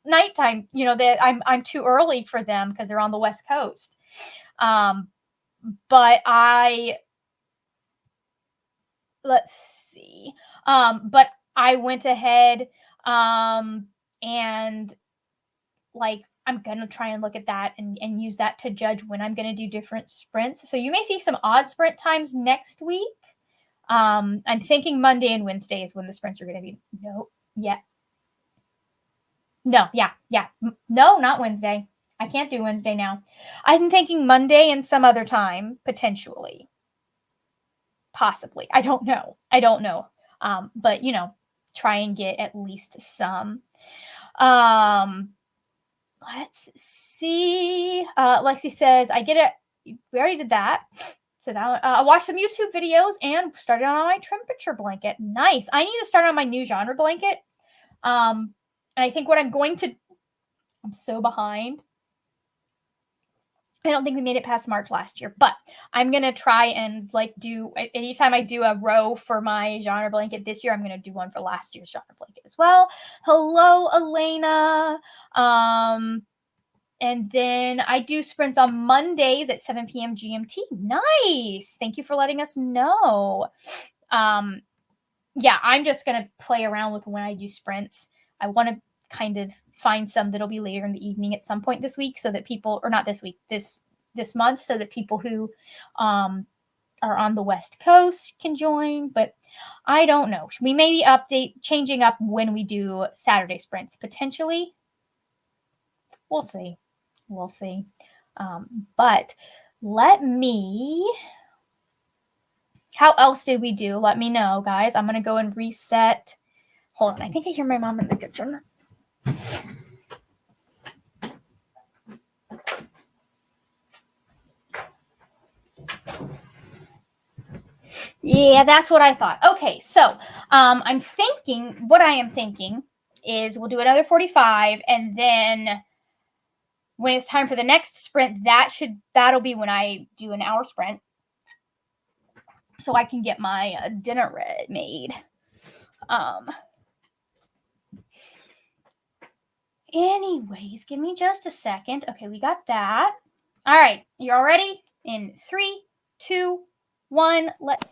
nighttime. That I'm too early for them because they're on the West Coast. But let's see. But I went ahead and like I'm gonna try and look at that and use that to judge when I'm gonna do different sprints. So you may see some odd sprint times next week. I'm thinking Monday and Wednesday is when the sprints are gonna be. No, yeah. No, yeah. No, not Wednesday. I can't do Wednesday now. I'm thinking Monday and some other time, potentially. Possibly. I don't know. But try and get at least some. Let's see. Lexi says, I get it. We already did that. So now I watched some YouTube videos and started on my temperature blanket. Nice. I need to start on my new genre blanket. And I think what I'm so behind. I don't think we made it past March last year, but I'm going to try and do anytime I do a row for my genre blanket this year, I'm going to do one for last year's genre blanket as well. Hello, Elena. And then I do sprints on Mondays at 7 p.m. GMT. Nice. Thank you for letting us know. Yeah, I'm just going to play around with when I do sprints. I want to kind of find some that'll be later in the evening at some point this week so that people, or not this week, this month, so that people who are on the West Coast can join. But I don't know. We may be changing up when we do Saturday sprints, potentially. We'll see. But how else did we do? Let me know, guys. I'm going to go and reset. Hold on. I think I hear my mom in the kitchen. Yeah, that's what I thought. Okay, so what I am thinking is we'll do another 45, and then when it's time for the next sprint, that'll be when I do an hour sprint, so I can get my dinner made. Anyways, give me just a second. Okay, we got that. All right, you all ready? In 3, 2, 1, let's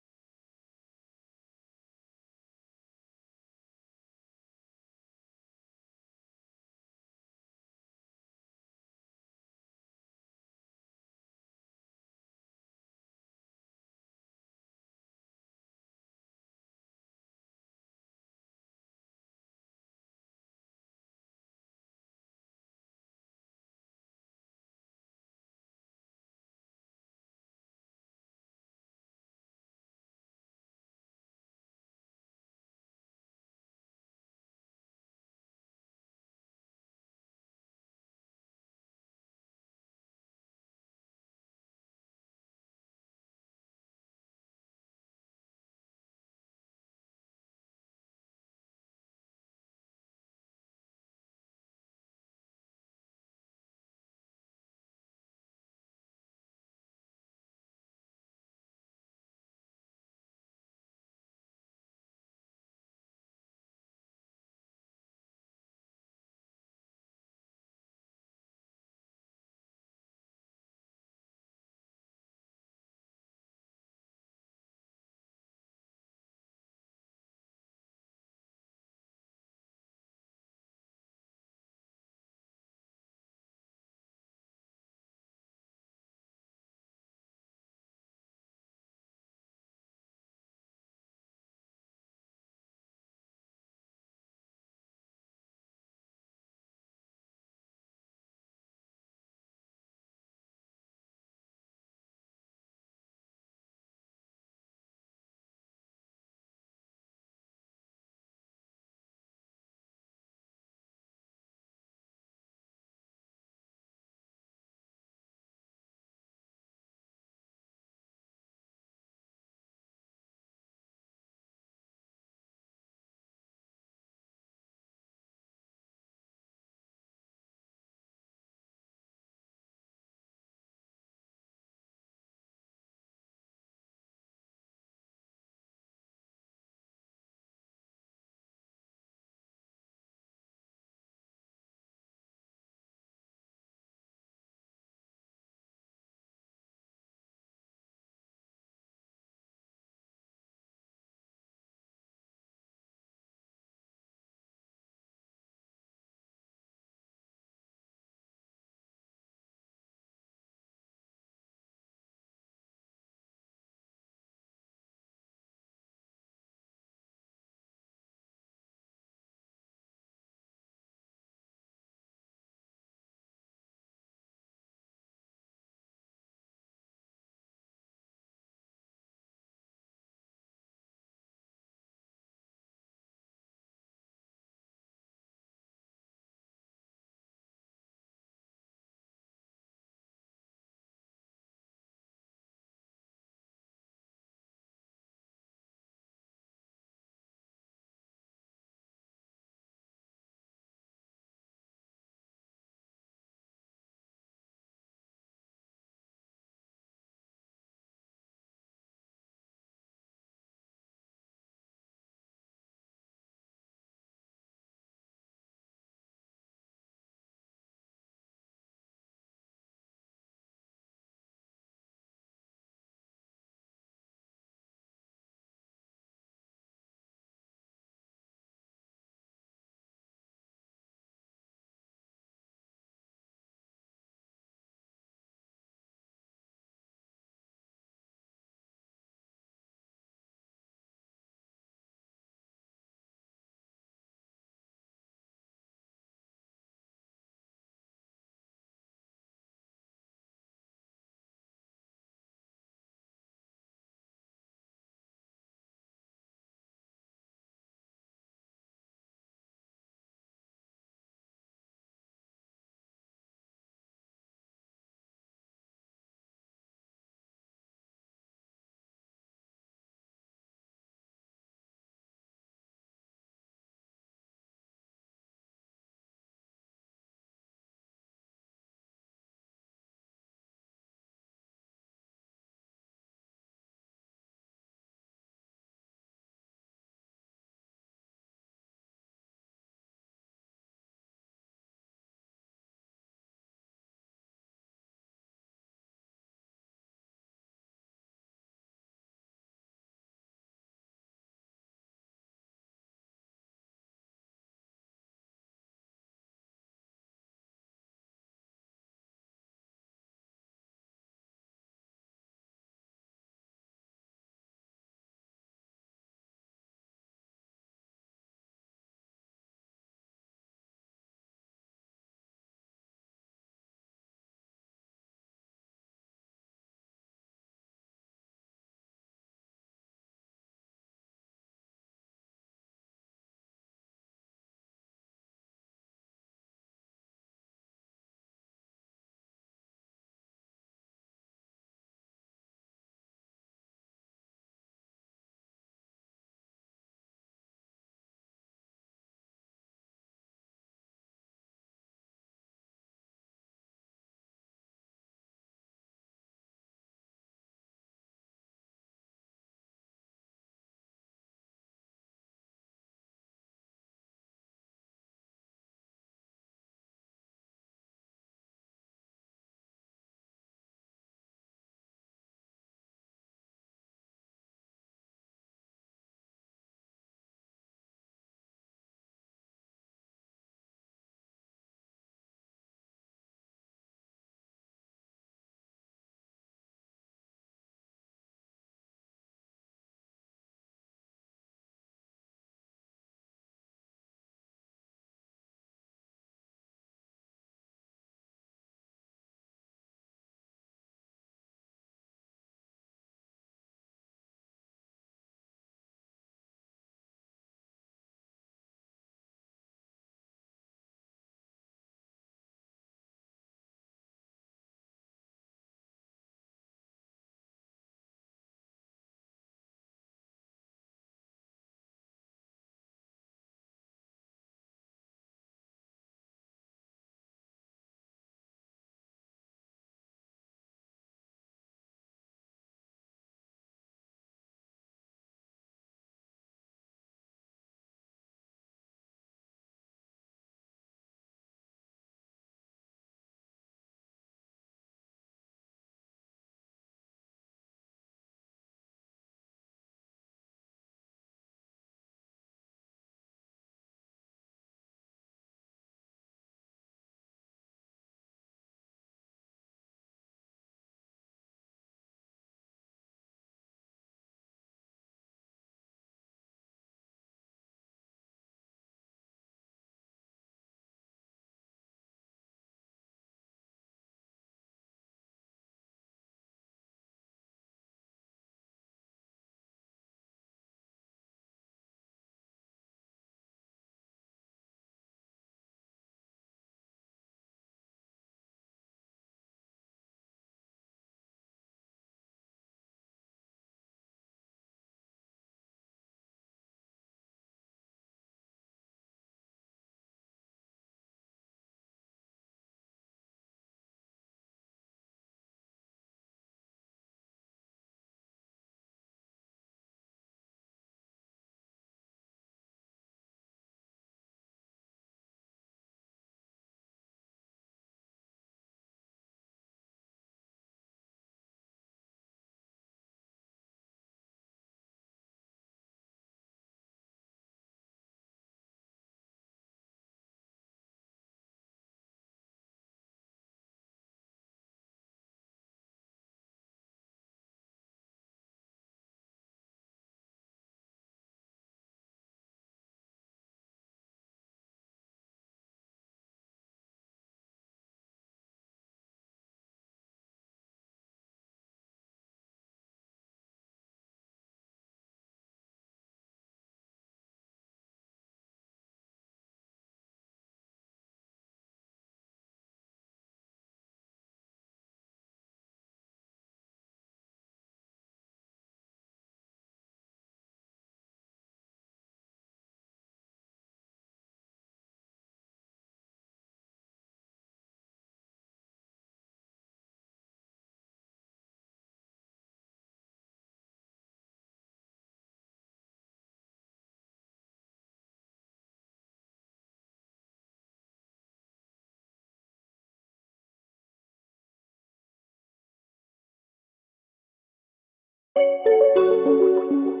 Welcome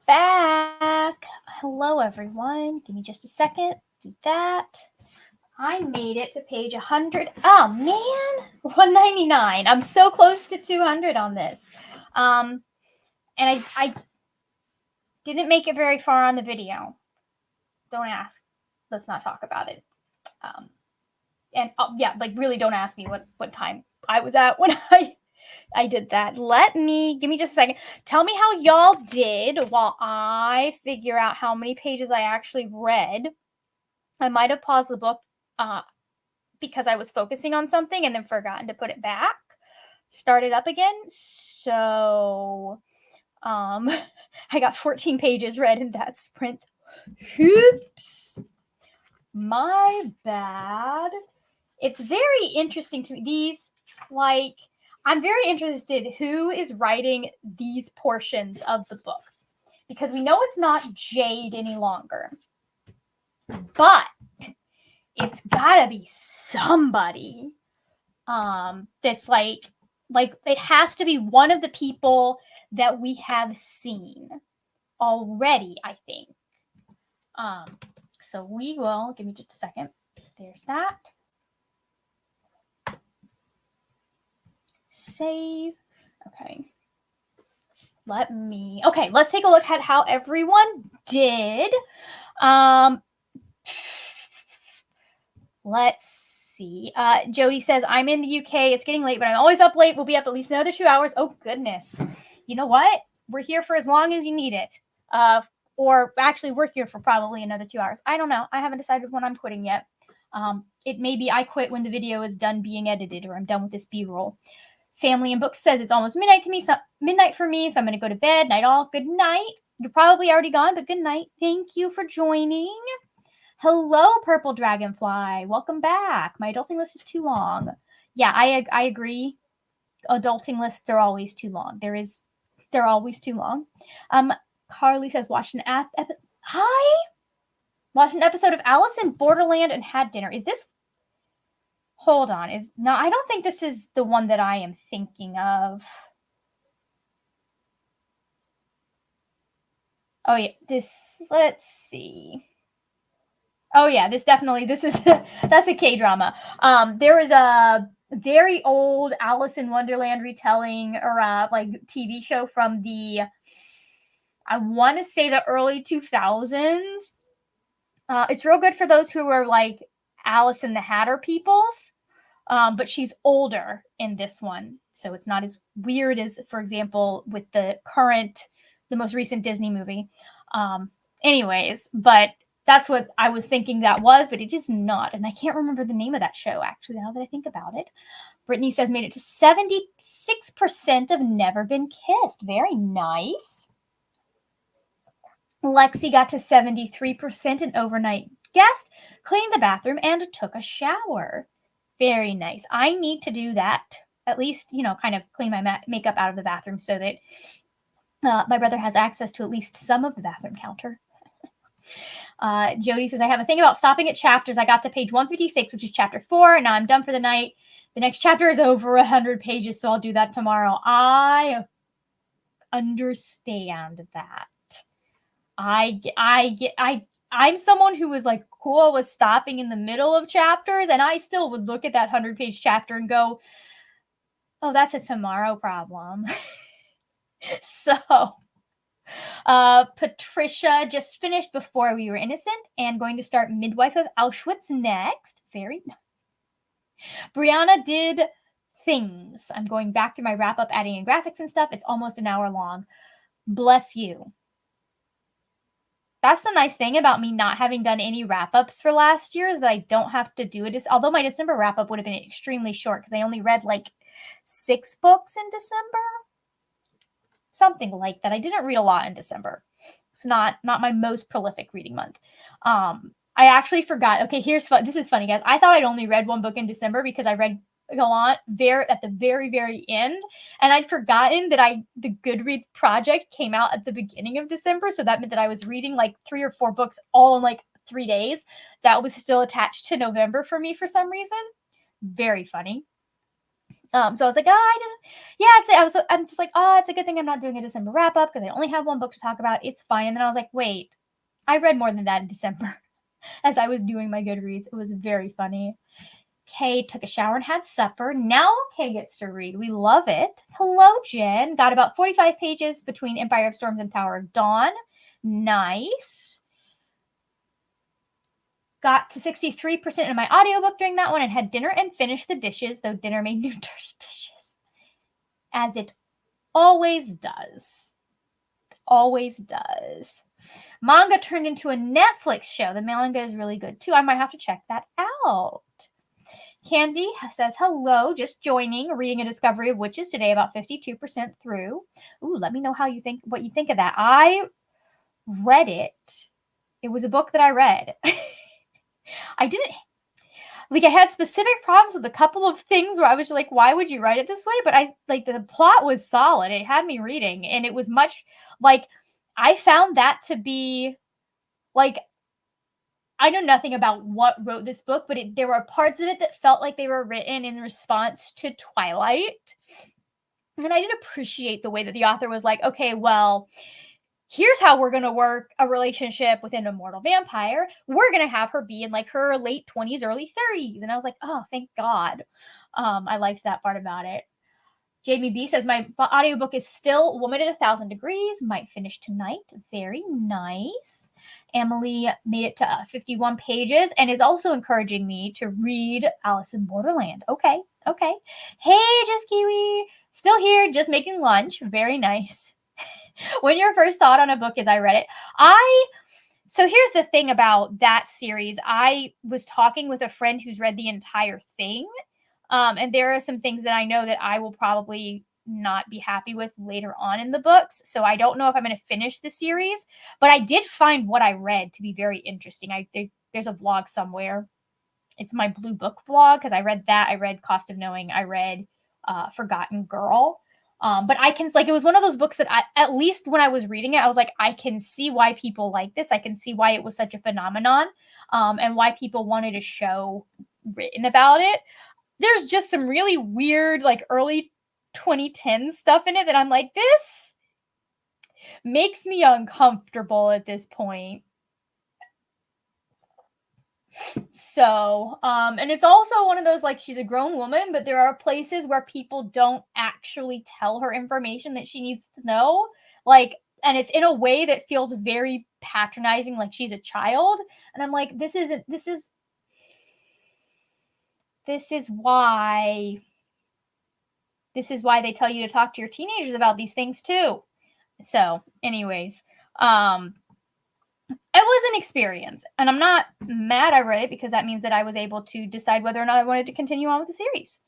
back. Hello, everyone. Give me just a second. Do that. I made it to page 100. Oh, man. 199. I'm so close to 200 on this. And I didn't make it very far on the video. Don't ask. Let's not talk about it. And yeah, like really don't ask me what time I was at when I did that. Give me just a second. Tell me how y'all did while I figure out how many pages I actually read. I might have paused the book because I was focusing on something and then forgotten to put it back. Start it up again. So I got 14 pages read in that sprint. Oops. My bad. It's very interesting to me. I'm very interested who is writing these portions of the book, because we know it's not Jade any longer, but it's gotta be somebody that's like it has to be one of the people that we have seen already, I think. So we will, give me just a second. There's that. Save. Okay. Let's take a look at how everyone did. Let's see. Jody says, I'm in the UK. It's getting late, but I'm always up late. We'll be up at least another 2 hours. Oh, goodness. You know what? We're here for as long as you need it. Or actually, we're here for probably another 2 hours. I don't know. I haven't decided when I'm quitting yet. It may be I quit when the video is done being edited, or I'm done with this B-roll. Family and Books says it's almost midnight to me, midnight for me, so I'm going to go to bed. Night all. Good night. You're probably already gone, but good night. Thank you for joining. Hello, Purple Dragonfly. Welcome back. My adulting list is too long. Yeah, I agree. Adulting lists are always too long. They're always too long. Carly says watched an episode of Alice in Borderland and had dinner. Is this? Hold on. I don't think this is the one that I am thinking of. Oh yeah, let's see. Oh yeah, this is that's a K-drama. There is a very old Alice in Wonderland retelling or like TV show from I want to say the early 2000s. It's real good for those who are like Alice and the Hatter peoples. But she's older in this one, so it's not as weird as, for example, with the most recent Disney movie. Anyways, but that's what I was thinking that was, but it is not. And I can't remember the name of that show, actually, now that I think about it. Brittany says made it to 76% of Never Been Kissed. Very nice. Lexi got to 73% an overnight guest, cleaned the bathroom, and took a shower. Very nice. I need to do that. At least, kind of clean my makeup out of the bathroom so that my brother has access to at least some of the bathroom counter. Jody says, I have a thing about stopping at chapters. I got to page 156, which is chapter 4, and now I'm done for the night. The next chapter is over 100 pages, so I'll do that tomorrow. I understand that. I'm someone who was like cool with stopping in the middle of chapters, and I still would look at that 100-page chapter and go, oh, that's a tomorrow problem. So Patricia just finished Before We Were Innocent and going to start Midwife of Auschwitz next. Very nice. Brianna did Things. I'm going back through my wrap-up, adding in graphics and stuff. It's almost an hour long. Bless you. That's the nice thing about me not having done any wrap-ups for last year, is that I don't have to do it. Although my December wrap-up would have been extremely short because I only read like 6 books in December. Something like that. I didn't read a lot in December. It's not my most prolific reading month. I actually forgot. Okay, this is funny, guys. I thought I'd only read 1 book in December because I read Gallant at the very, very end, and I'd forgotten that the Goodreads project came out at the beginning of December, so that meant that I was reading like 3 or 4 books all in like 3 days, that was still attached to November for me for some reason. Very funny. So I was like, oh, I didn't. Yeah, I'm just like, oh, it's a good thing I'm not doing a December wrap up because I only have one book to talk about. It's fine. And then I was like, wait, I read more than that in December as I was doing my Goodreads. It was very funny. Kay took a shower and had supper. Now Kay gets to read. We love it. Hello, Jen. Got about 45 pages between Empire of Storms and Tower of Dawn. Nice. Got to 63% in my audiobook during that one and had dinner and finished the dishes, though dinner made new dirty dishes. As it always does. Always does. Manga turned into a Netflix show. The manga is really good too. I might have to check that out. Candy says, hello, just joining, reading A Discovery of Witches today, about 52% through. Ooh, let me know what you think of that. I read it. It was a book that I read. I didn't, like, I had specific problems with a couple of things where I was like, why would you write it this way? But the plot was solid. It had me reading, and it was much, like, I found that to be, like, I know nothing about what wrote this book, but there were parts of it that felt like they were written in response to Twilight. And I did appreciate the way that the author was like, okay, well, here's how we're going to work a relationship with an immortal vampire. We're going to have her be in like her late 20s, early 30s. And I was like, oh, thank God. I liked that part about it. Jamie B says, my audiobook is still Woman in 1,000 Degrees. Might finish tonight. Very nice. Emily made it to 51 pages and is also encouraging me to read Alice in Borderland. Okay. Hey, Just Kiwi. Still here, just making lunch. Very nice. When your first thought on a book is I read it. So here's the thing about that series. I was talking with a friend who's read the entire thing. And there are some things that I know that I will probably not be happy with later on in the books. So I don't know if I'm going to finish the series, but I did find what I read to be very interesting. There's a vlog somewhere. It's my Blue Book vlog because I read that. I read Cost of Knowing. I read Forgotten Girl. But I can, like, it was one of those books that at least when I was reading it, I was like, I can see why people like this. I can see why it was such a phenomenon, and why people wanted a show written about it. There's just some really weird, like, early 2010s stuff in it that I'm like, this makes me uncomfortable at this point. So, and it's also one of those, like, she's a grown woman, but there are places where people don't actually tell her information that she needs to know. Like, and it's in a way that feels very patronizing, like she's a child. And I'm like, this is why they tell you to talk to your teenagers about these things too. So, anyways, it was an experience, and I'm not mad I read it because that means that I was able to decide whether or not I wanted to continue on with the series.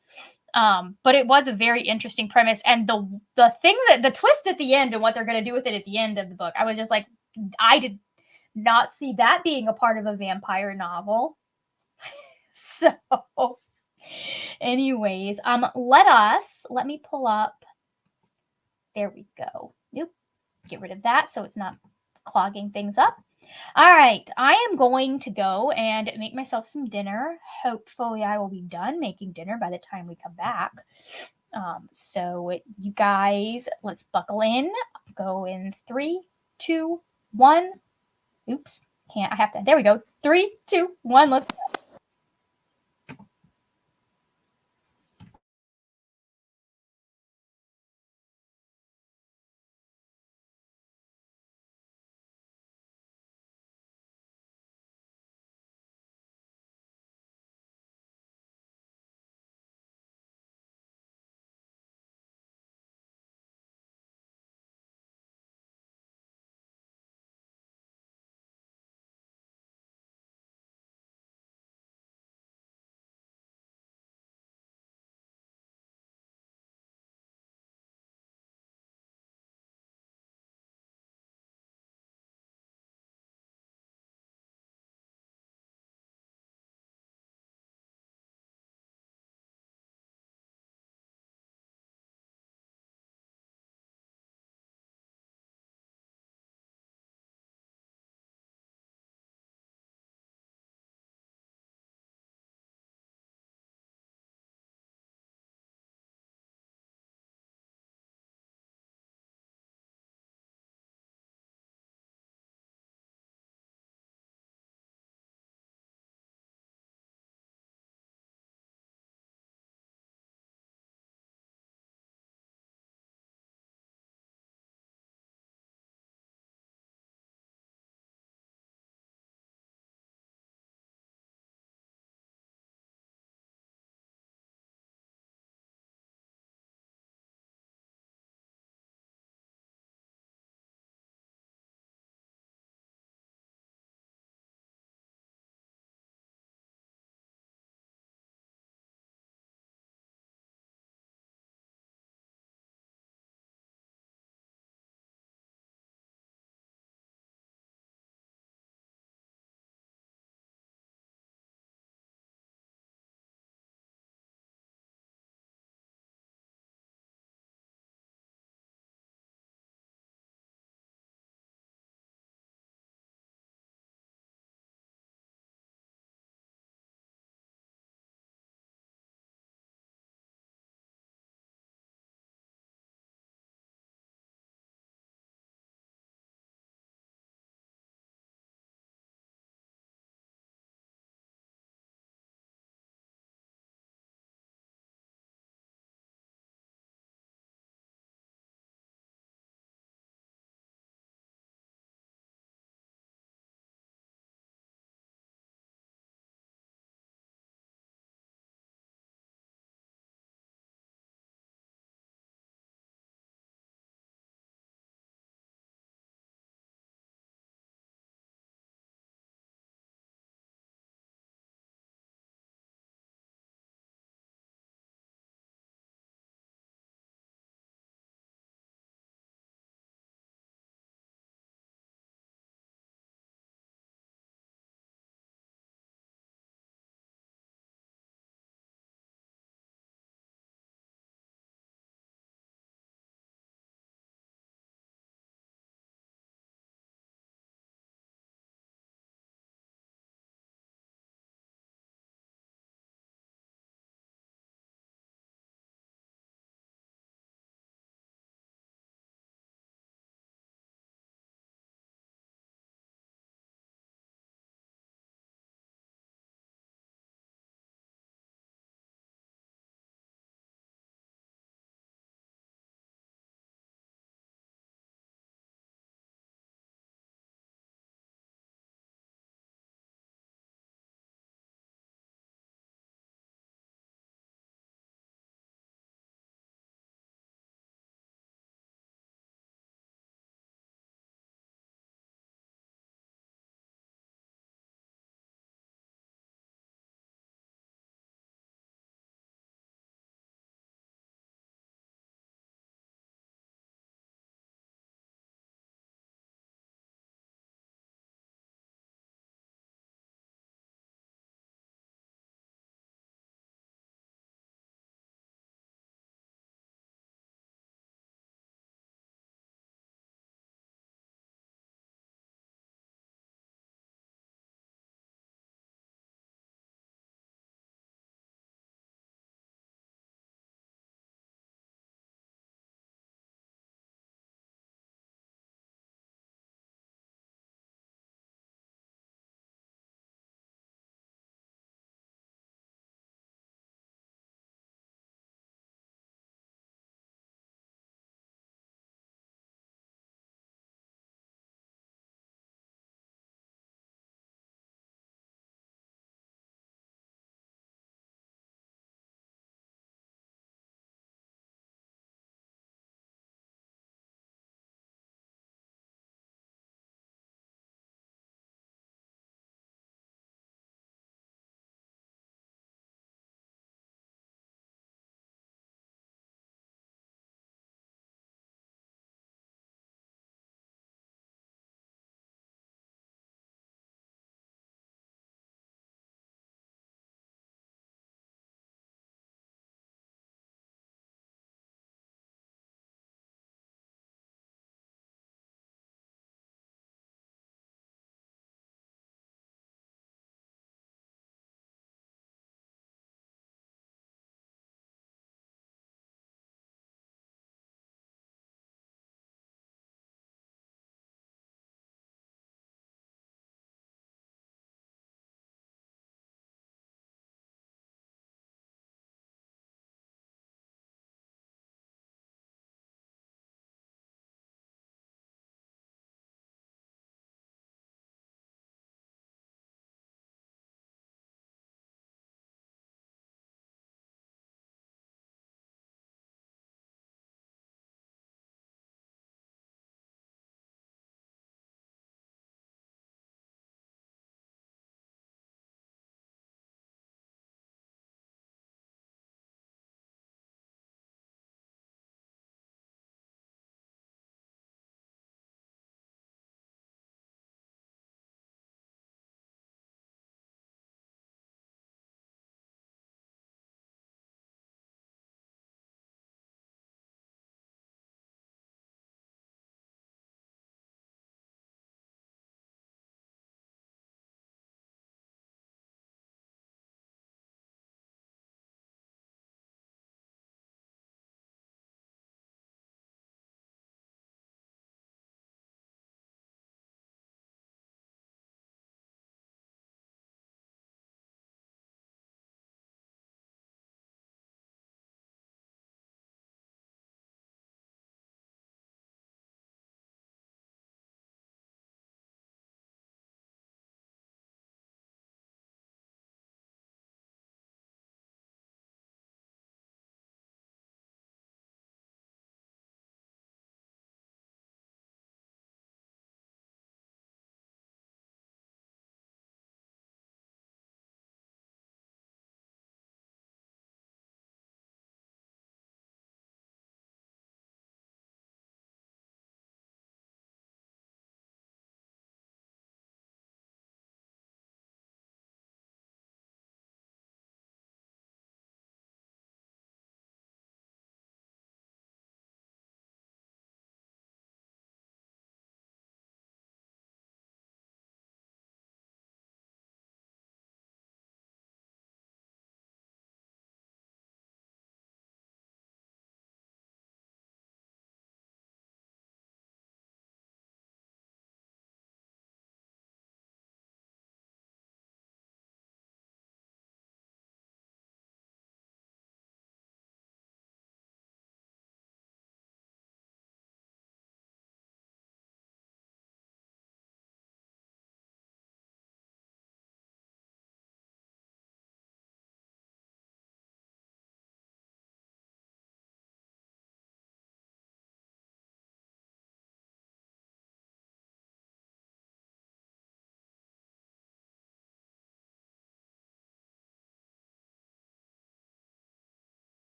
But it was a very interesting premise, and the thing that the twist at the end and what they're going to do with it at the end of the book, I was just like, I did not see that being a part of a vampire novel. So, anyways, let me pull up. There we go. Nope. Get rid of that so it's not clogging things up. All right, I am going to go and make myself some dinner. Hopefully I will be done making dinner by the time we come back. So you guys, let's buckle in. Go in 3, 2, 1. Oops, can't. I have to. There we go. 3, 2, 1. Let's go.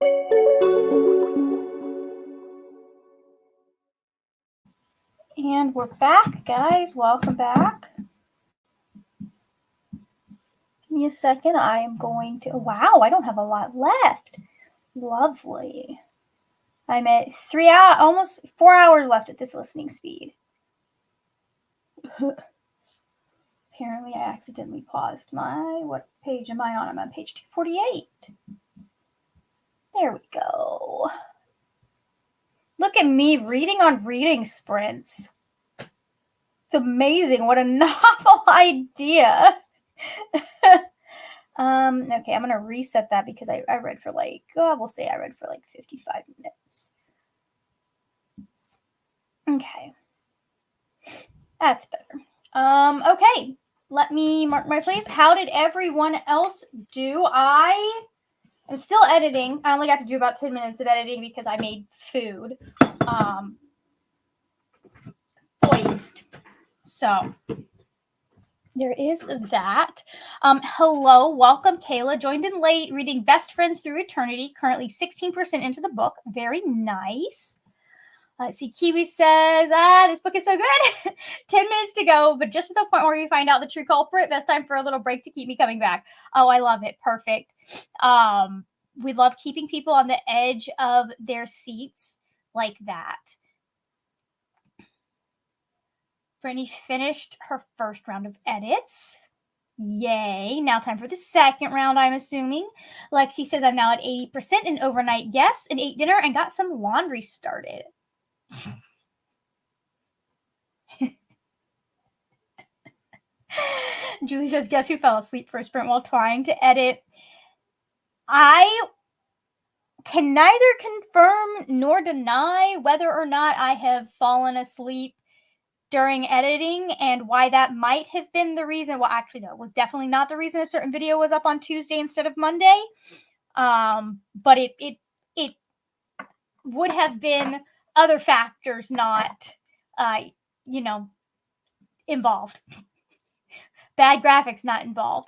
And we're back, guys. Welcome back. Give me a second. I am going to. Wow, I don't have a lot left. Lovely. I'm at 3 hours, almost 4 hours left at this listening speed. Apparently, I accidentally paused what page am I on? I'm on page 248. There we go. Look at me reading on reading sprints. It's amazing. What a novel idea. Okay, I'm going to reset that because I read for we'll say I read for 55 minutes. Okay. That's better. Okay. Let me mark my place. How did everyone else do? I am still editing. I only got to do about 10 minutes of editing because I made food. Moist. So there is that. Hello, welcome, Kayla. Joined in late, reading Best Friends Through Eternity. Currently 16% into the book. Very nice. Let's see, Kiwi says, this book is so good. 10 minutes to go, but just at the point where you find out the true culprit, best time for a little break to keep me coming back. Oh, I love it. Perfect. We love keeping people on the edge of their seats like that. Brittany finished her first round of edits. Yay. Now time for the second round, I'm assuming. Lexi says, I'm now at 80% in overnight yes, and ate dinner and got some laundry started. Julie says, guess who fell asleep for a sprint while trying to edit? I can neither confirm nor deny whether or not I have fallen asleep during editing and why that might have been the reason. Well, actually, no, it was definitely not the reason a certain video was up on Tuesday instead of Monday. But it would have been other factors not, involved. Bad graphics not involved.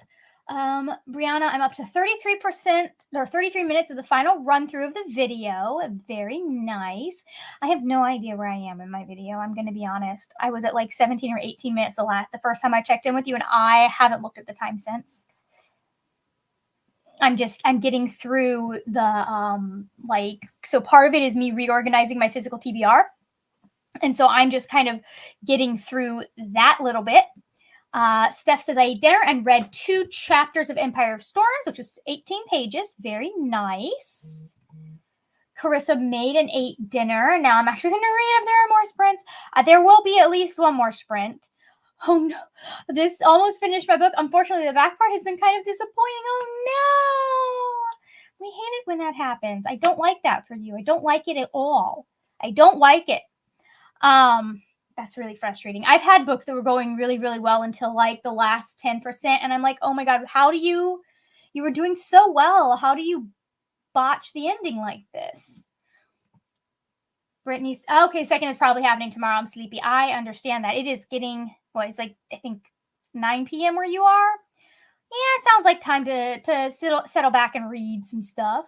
Brianna, I'm up to 33% or 33 minutes of the final run through of the video. Very nice. I have no idea where I am in my video. I'm going to be honest. I was at 17 or 18 minutes the first time I checked in with you, and I haven't looked at the time since. I'm getting through the, so part of it is me reorganizing my physical TBR. And so I'm just kind of getting through that little bit. Steph says, I ate dinner and read 2 chapters of Empire of Storms, which was 18 pages. Very nice. Carissa made and ate dinner. Now I'm actually going to read if there are more sprints. There will be at least one more sprint. Oh, no. This almost finished my book. Unfortunately, the back part has been kind of disappointing. Oh, no. We hate it when that happens. I don't like that for you. I don't like it at all. I don't like it. That's really frustrating. I've had books that were going really, really well until the last 10%. And I'm like, oh my God, how do you were doing so well. How do you botch the ending like this? Brittany's, okay, second is probably happening tomorrow. I'm sleepy. I understand that. It is getting, it's I think 9 p.m. where you are. Yeah, it sounds like time to settle back and read some stuff.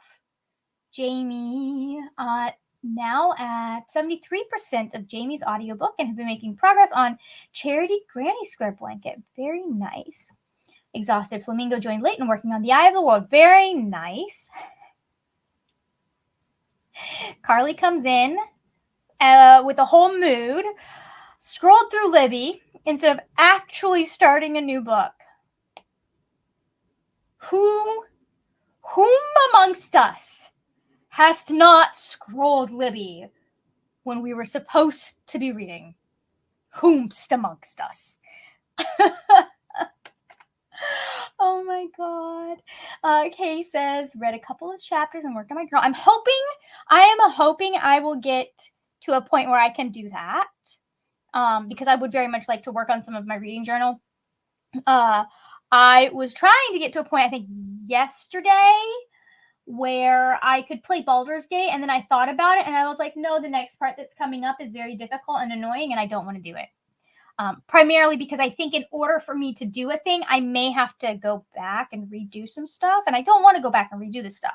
Jamie, now at 73% of Jamie's audiobook and have been making progress on Charity Granny Square Blanket. Very nice. Exhausted Flamingo joined late and working on The Eye of the World. Very nice. Carly comes in with a whole mood, scrolled through Libby instead of actually starting a new book. Whom amongst us has not scrolled Libby when we were supposed to be reading? Whomst amongst us? Oh my God. Kay says, read a couple of chapters and worked on my journal. I am hoping I will get to a point where I can do that. Because I would very much like to work on some of my reading journal. I was trying to get to a point, I think yesterday, where I could play Baldur's Gate, and then I thought about it and I was like, no, the next part that's coming up is very difficult and annoying and I don't want to do it. Primarily because I think in order for me to do a thing, I may have to go back and redo some stuff, and I don't want to go back and redo this stuff.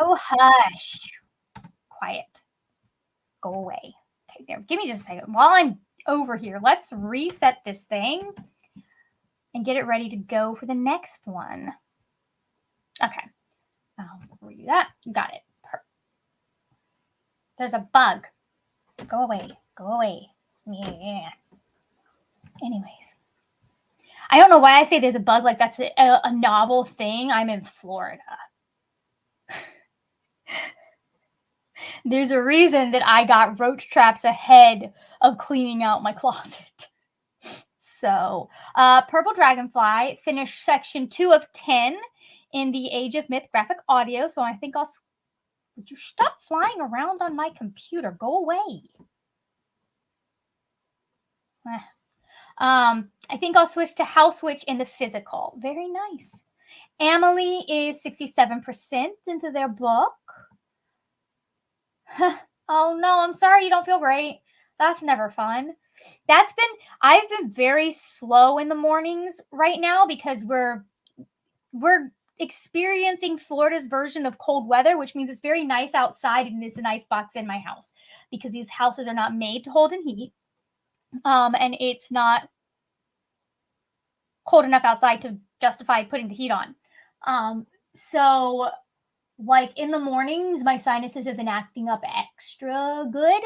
Oh, hush. Quiet. Go away. Okay, there. Give me just a second. While I'm over here, let's reset this thing and get it ready to go for the next one. Okay. I'll redo that. You got it. There's a bug. Go away. Go away. Yeah. Anyways. I don't know why I say there's a bug like that's a novel thing. I'm in Florida. There's a reason that I got roach traps ahead of cleaning out my closet. So, Purple Dragonfly finished section 2 of 10 in the Age of Myth graphic audio. So I think would you stop flying around on my computer? Go away. I think I'll switch to House Witch in the physical. Very nice. Emily is 67% into their book. Oh no, I'm sorry you don't feel great. That's never fun. I've been very slow in the mornings right now because we're experiencing Florida's version of cold weather, which means it's very nice outside and it's an icebox in my house because these houses are not made to hold in heat. And it's not cold enough outside to justify putting the heat on. So like in the mornings, my sinuses have been acting up extra good.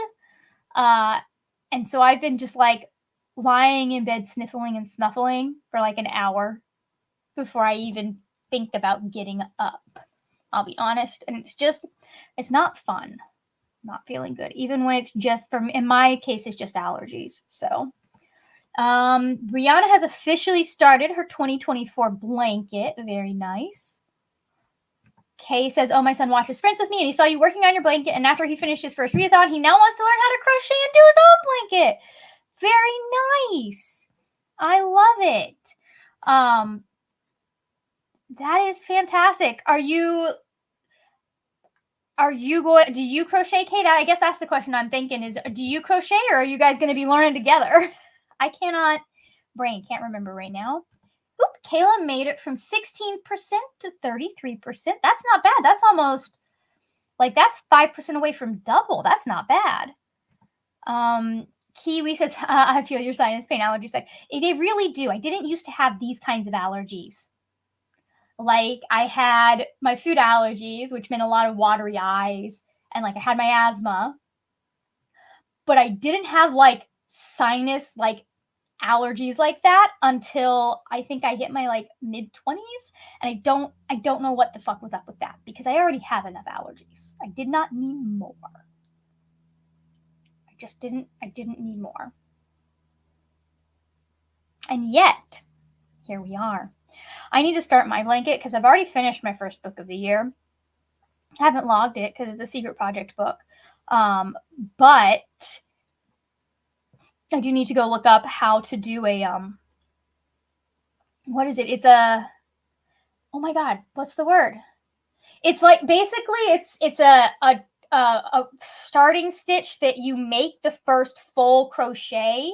And so I've been just like lying in bed sniffling and snuffling for like an hour before I even think about getting up. I'll be honest. And it's not fun. Not feeling good. Even when it's just in my case, it's just allergies. So Brianna has officially started her 2024 blanket. Very nice. Kay says, oh, my son watches Sprints with me and he saw you working on your blanket. And after he finished his first readathon, he now wants to learn how to crochet and do his own blanket. Very nice. I love it. That is fantastic. Do you crochet, Kate? I guess that's the question I'm thinking is, do you crochet or are you guys going to be learning together? I can't remember right now. Oop, Kayla made it from 16% to 33%. That's not bad. That's almost that's 5% away from double. That's not bad. Kiwi says, I feel your sinus pain allergies. Like they really do. I didn't used to have these kinds of allergies. Like I had my food allergies, which meant a lot of watery eyes, and like I had my asthma, but I didn't have like sinus allergies like that until I think I hit my mid-20s, and I don't know what the fuck was up with that because I already have enough allergies. I did not need more. I didn't need more. And yet, here we are. I need to start my blanket because I've already finished my first book of the year. I haven't logged it because it's a secret project book. But I do need to go look up how to do a what is it? It's a oh my god, what's the word? It's like basically it's a starting stitch that you make the first full crochet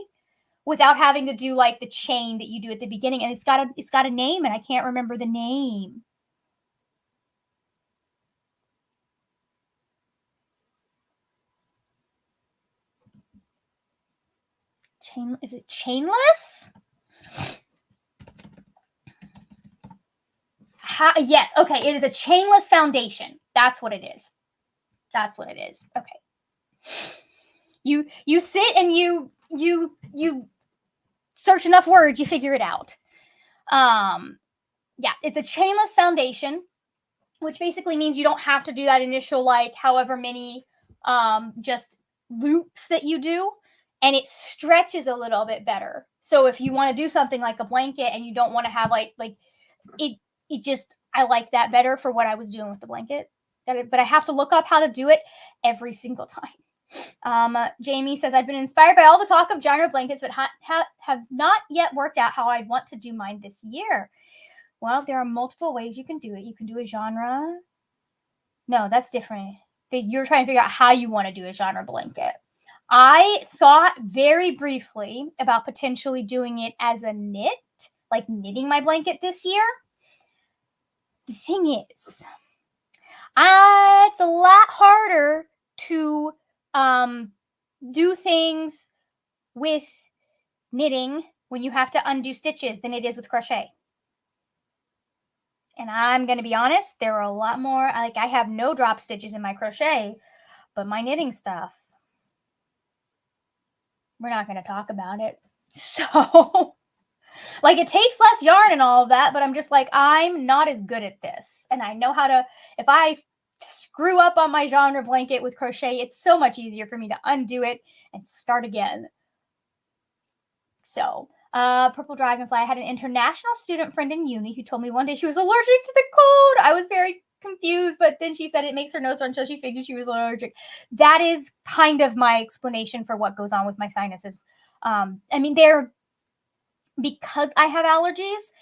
without having to do like the chain that you do at the beginning, and it's got a name and I can't remember the name. Is it chainless? Yes, okay, it is a chainless foundation. That's what it is. Okay. You sit and you search enough words, you figure it out. Yeah, it's a chainless foundation, which basically means you don't have to do that initial however many just loops that you do, and it stretches a little bit better. So if you want to do something like a blanket and you don't want to have I like that better for what I was doing with the blanket. But I have to look up how to do it every single time. Jamie says, I've been inspired by all the talk of genre blankets, but have not yet worked out how I'd want to do mine this year. Well, there are multiple ways you can do it. You can do a genre. No, that's different. You're trying to figure out how you want to do a genre blanket. I thought very briefly about potentially doing it as a knit, like knitting my blanket this year. The thing is, It's a lot harder to do things with knitting when you have to undo stitches than it is with crochet. And I'm going to be honest, there are a lot more, like I have no drop stitches in my crochet, but my knitting stuff, we're not going to talk about it. So, like, it takes less yarn and all of that, but I'm just like, I'm not as good at this. And I know how to, if I screw up on my genre blanket with crochet, it's so much easier for me to undo it and start again. So, Purple Dragonfly, I had an international student friend in uni who told me one day she was allergic to the cold. I was very confused, but then she said it makes her nose run, so she figured she was allergic. That is kind of my explanation for what goes on with my sinuses. I mean, because I have allergies,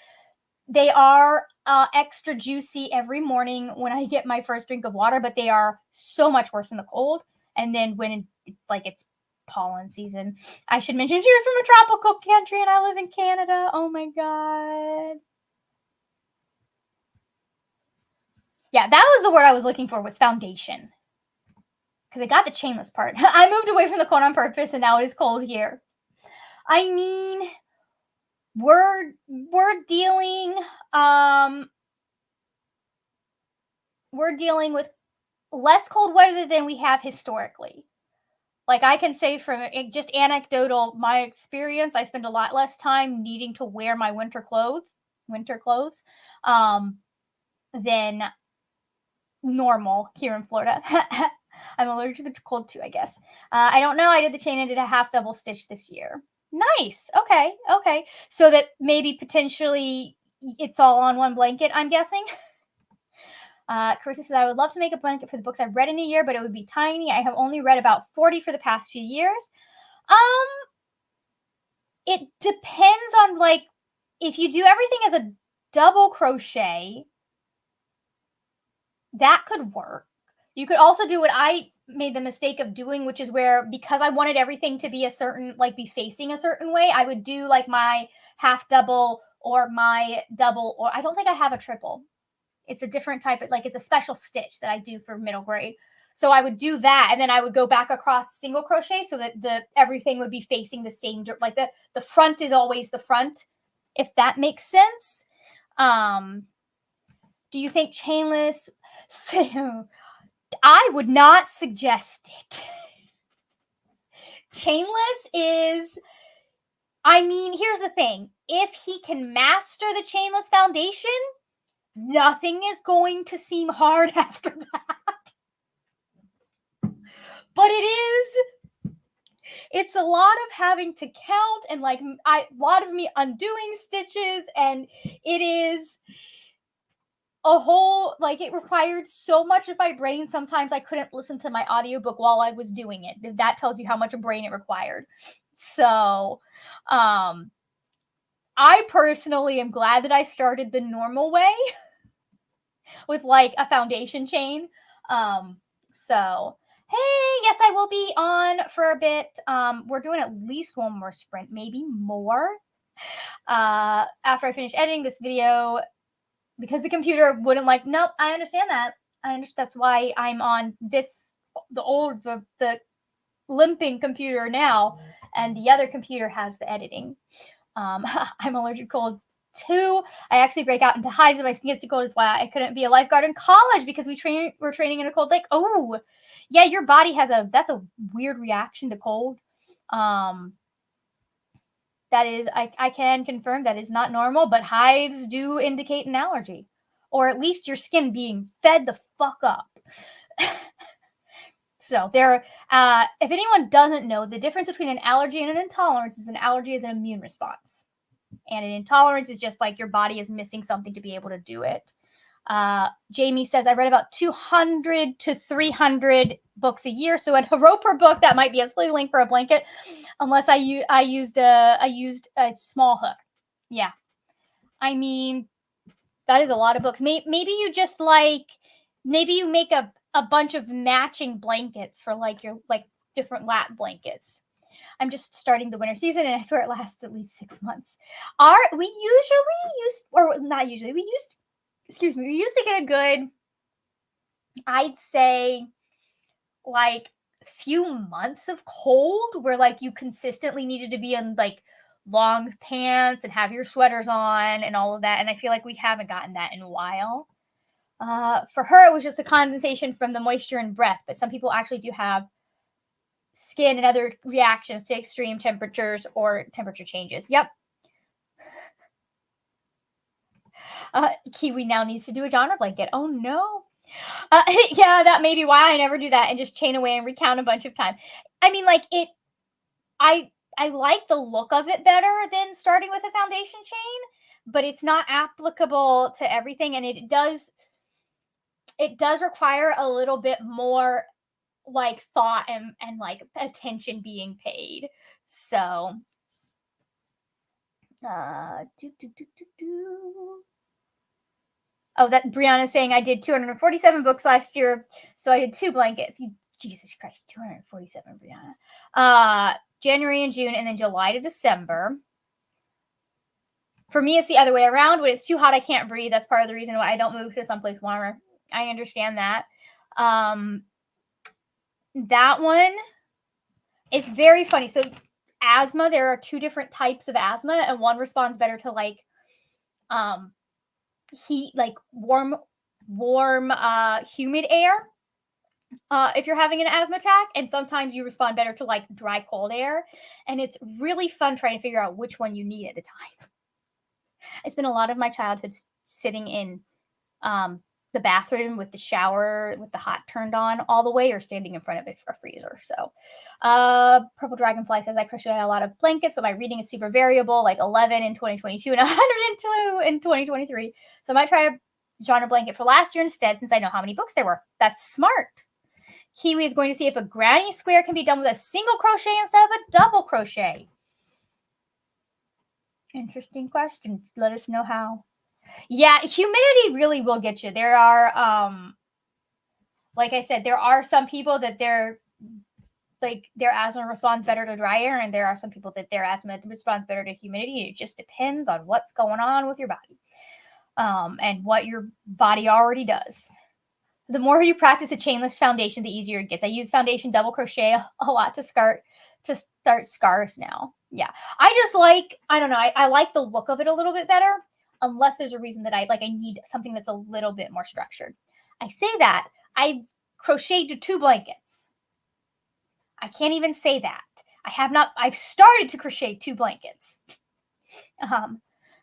they are extra juicy every morning when I get my first drink of water, but they are so much worse in the cold. And then when it's pollen season, I should mention she was from a tropical country and I live in Canada. Oh my God. Yeah, that was the word I was looking for, was foundation. Because I got the chainless part. I moved away from the cold on purpose and now it is cold here. I mean, we're dealing with less cold weather than we have historically. Like, I can say from just anecdotal my experience, I spend a lot less time needing to wear my winter clothes than normal here in Florida. I'm allergic to the cold too, I guess. I don't know. I did the chain and did a half double stitch this year. Nice. Okay. So that maybe potentially it's all on one blanket, I'm guessing. Carissa says, I would love to make a blanket for the books I've read in a year, but it would be tiny. I have only read about 40 for the past few years. It depends on, like, if you do everything as a double crochet, that could work. You could also do what I made the mistake of doing, which is where, because I wanted everything to be a certain, like, be facing a certain way, I would do like my half double or my double, or I don't think I have a triple. It's a different type of, like, it's a special stitch that I do for middle grade. So I would do that, and then I would go back across single crochet so that everything would be facing the same, like the front is always the front, if that makes sense. Do you think chainless? I would not suggest it. Chainless is, I mean, here's the thing. If he can master the chainless foundation, nothing is going to seem hard after that. But it's a lot of having to count and, like, a lot of me undoing stitches, and it is a whole, like, it required so much of my brain. Sometimes I couldn't listen to my audiobook while I was doing it. That tells you how much brain it required. So, I personally am glad that I started the normal way with, like, a foundation chain. So, hey, yes, I will be on for a bit. We're doing at least one more sprint, maybe more. After I finish editing this video, because the computer wouldn't, like, nope, I understand that. That's why I'm on the limping computer now, and the other computer has the editing. I'm allergic to cold too. I actually break out into hives if my skin gets too cold. That's why I couldn't be a lifeguard in college, because we're training in a cold lake. Oh, yeah, your body that's a weird reaction to cold. That is, I can confirm that is not normal, but hives do indicate an allergy, or at least your skin being fed the fuck up. So if anyone doesn't know, the difference between an allergy and an intolerance is an allergy is an immune response, and an intolerance is just like your body is missing something to be able to do it. Jamie says, I read about 200 to 300 books a year. So a row per book, that might be a silly link for a blanket, unless I used a small hook. Yeah. I mean, that is a lot of books. Maybe you just maybe you make a bunch of matching blankets for, like, your, like, different lap blankets. I'm just starting the winter season, and I swear it lasts at least 6 months. We usually used to get a good I'd say like few months of cold where like you consistently needed to be in like long pants and have your sweaters on and all of that. And I feel like we haven't gotten that in a while. For her, it was just the condensation from the moisture and breath, but some people actually do have skin and other reactions to extreme temperatures or temperature changes. Yep. Kiwi now needs to do a genre blanket. Oh no. Yeah, that may be why I never do that and just chain away and recount a bunch of time. I mean, like it. I like the look of it better than starting with a foundation chain, but it's not applicable to everything, and it does require a little bit more like thought and like attention being paid. So, oh, that Brianna's saying I did 247 books last year, so I did 2 blankets. Jesus Christ, 247, Brianna. January and June, and then July to December. For me, it's the other way around. When it's too hot, I can't breathe. That's part of the reason why I don't move to someplace warmer. I understand that. That one is very funny. So, asthma, there are 2 different types of asthma, and one responds better to like heat, like warm, humid air. If you're having an asthma attack, and sometimes you respond better to like dry, cold air, and it's really fun trying to figure out which one you need at a time. I spent a lot of my childhood sitting in the bathroom with the shower with the hot turned on all the way, or standing in front of a freezer. So, Purple Dragonfly says I crochet a lot of blankets, but my reading is super variable, like 11 in 2022 and 102 in 2023. So I might try a genre blanket for last year instead, since I know how many books there were. That's smart. Kiwi is going to see if a granny square can be done with a single crochet instead of a double crochet. Interesting question. Let us know how. Yeah, humidity really will get you. There are, like I said, there are some people that their asthma responds better to dry air, and there are some people that their asthma responds better to humidity. It just depends on what's going on with your body, and what your body already does. The more you practice a chainless foundation, the easier it gets. I use foundation double crochet a lot to start scarves now. Yeah, I don't know, I like the look of it a little bit better, unless there's a reason that I need something that's a little bit more structured. I say that I've crocheted 2 blankets. I can't even say that. I have not. I've started to crochet 2 blankets.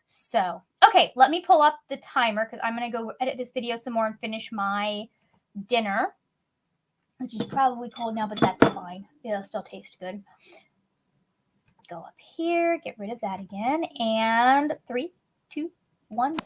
So, okay, let me pull up the timer because I'm going to go edit this video some more and finish my dinner, which is probably cold now, but that's fine. It'll still taste good. Go up here, get rid of that again, and 3, 2, 1.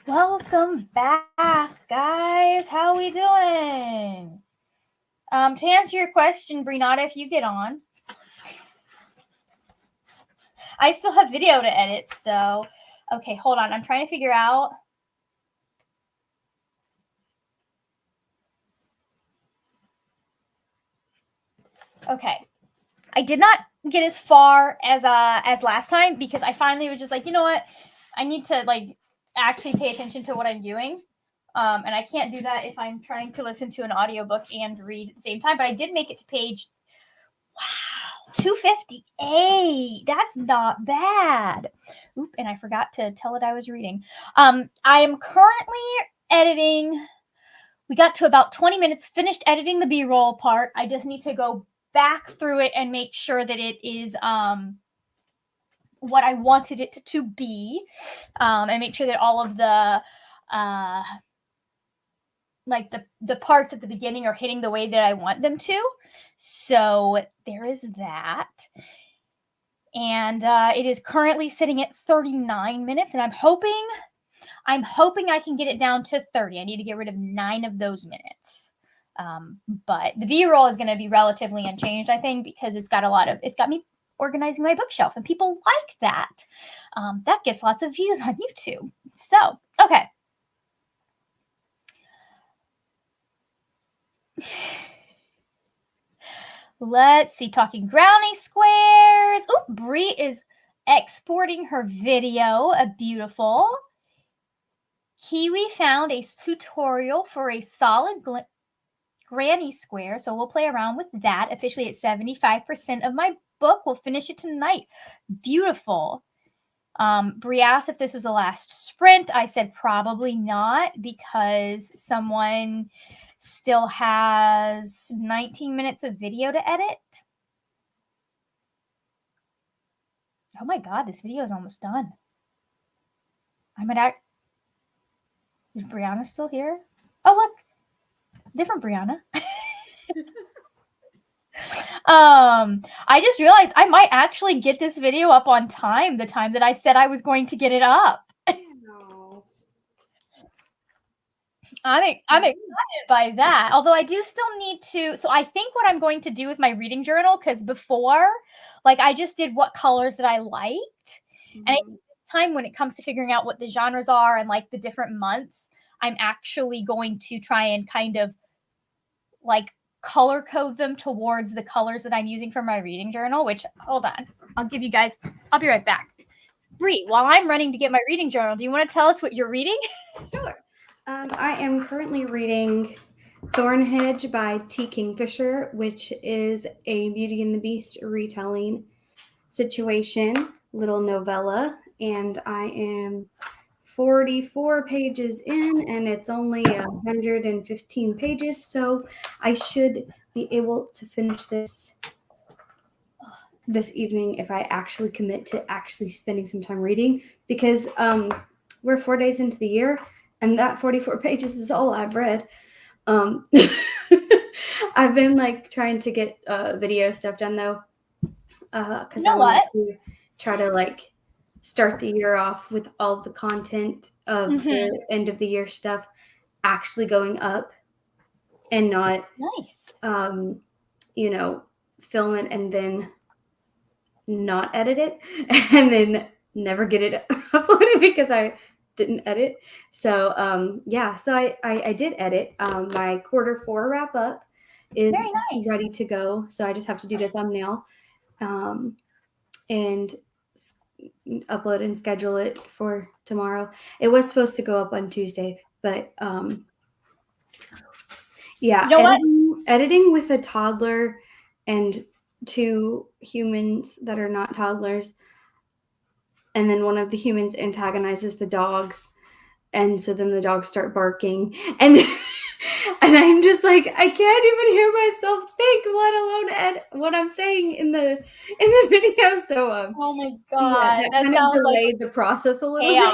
Welcome back, guys. How we doing? To answer your question, Brenata, if you get on, I still have video to edit, so okay, hold on. I'm trying to figure out. Okay. I did not get as far as last time because I finally was just like, you know what? I need to like actually pay attention to what I'm doing. And I can't do that if I'm trying to listen to an audiobook and read at the same time. But I did make it to page 258. That's not bad. Oop, and I forgot to tell it I was reading. I am currently editing. We got to about 20 minutes, finished editing the B-roll part. I just need to go back through it and make sure that it is what I wanted it to be, and make sure that all of the like the parts at the beginning are hitting the way that I want them to. So there is that. And it is currently sitting at 39 minutes, and I'm hoping I can get it down to 30. I need to get rid of 9 of those minutes. But the B-roll is going to be relatively unchanged, I think, because it's got me organizing my bookshelf, and people like that. That gets lots of views on YouTube. So, okay. Let's see, talking brownie squares. Oh, Brie is exporting her video. Beautiful. Kiwi found a tutorial for a solid granny square, so we'll play around with that. Officially at 75% of my book. We'll finish it tonight. Beautiful. Brie asked if this was the last sprint. I said probably not, because someone still has 19 minutes of video to edit. Oh my god, this video is almost done. Is Brianna still here? Oh look, different Brianna. I just realized I might actually get this video up on time, the time that I said I was going to get it up. No. I'm excited by that. Although I do still need to. So I think what I'm going to do with my reading journal, because before, like, I just did what colors that I liked, and I think this time when it comes to figuring out what the genres are and like the different months, I'm actually going to try and kind of like color code them towards the colors that I'm using for my reading journal. Which, hold on, I'll be right back. Brie, while I'm running to get my reading journal, do you want to tell us what you're reading? Sure. I am currently reading Thornhedge by T. Kingfisher, which is a Beauty and the Beast retelling situation, little novella, and I am 44 pages in, and it's only 115 pages, so I should be able to finish this evening if I actually commit to actually spending some time reading, because we're 4 days into the year, and that 44 pages is all I've read. I've been like trying to get video stuff done though, because I wanted to try to like start the year off with all the content of the end of the year stuff actually going up, and not film it and then not edit it and then never get it uploaded because I didn't edit. So so I did edit. My Q4 wrap up is ready to go, so I just have to do the thumbnail and upload and schedule it for tomorrow. It was supposed to go up on Tuesday, but editing with a toddler and 2 humans that are not toddlers, and then one of the humans antagonizes the dogs, and so then the dogs start barking, and and I'm just like, I can't even hear myself think, let alone add what I'm saying in the video. So oh my god, that kind of delayed the process a little bit,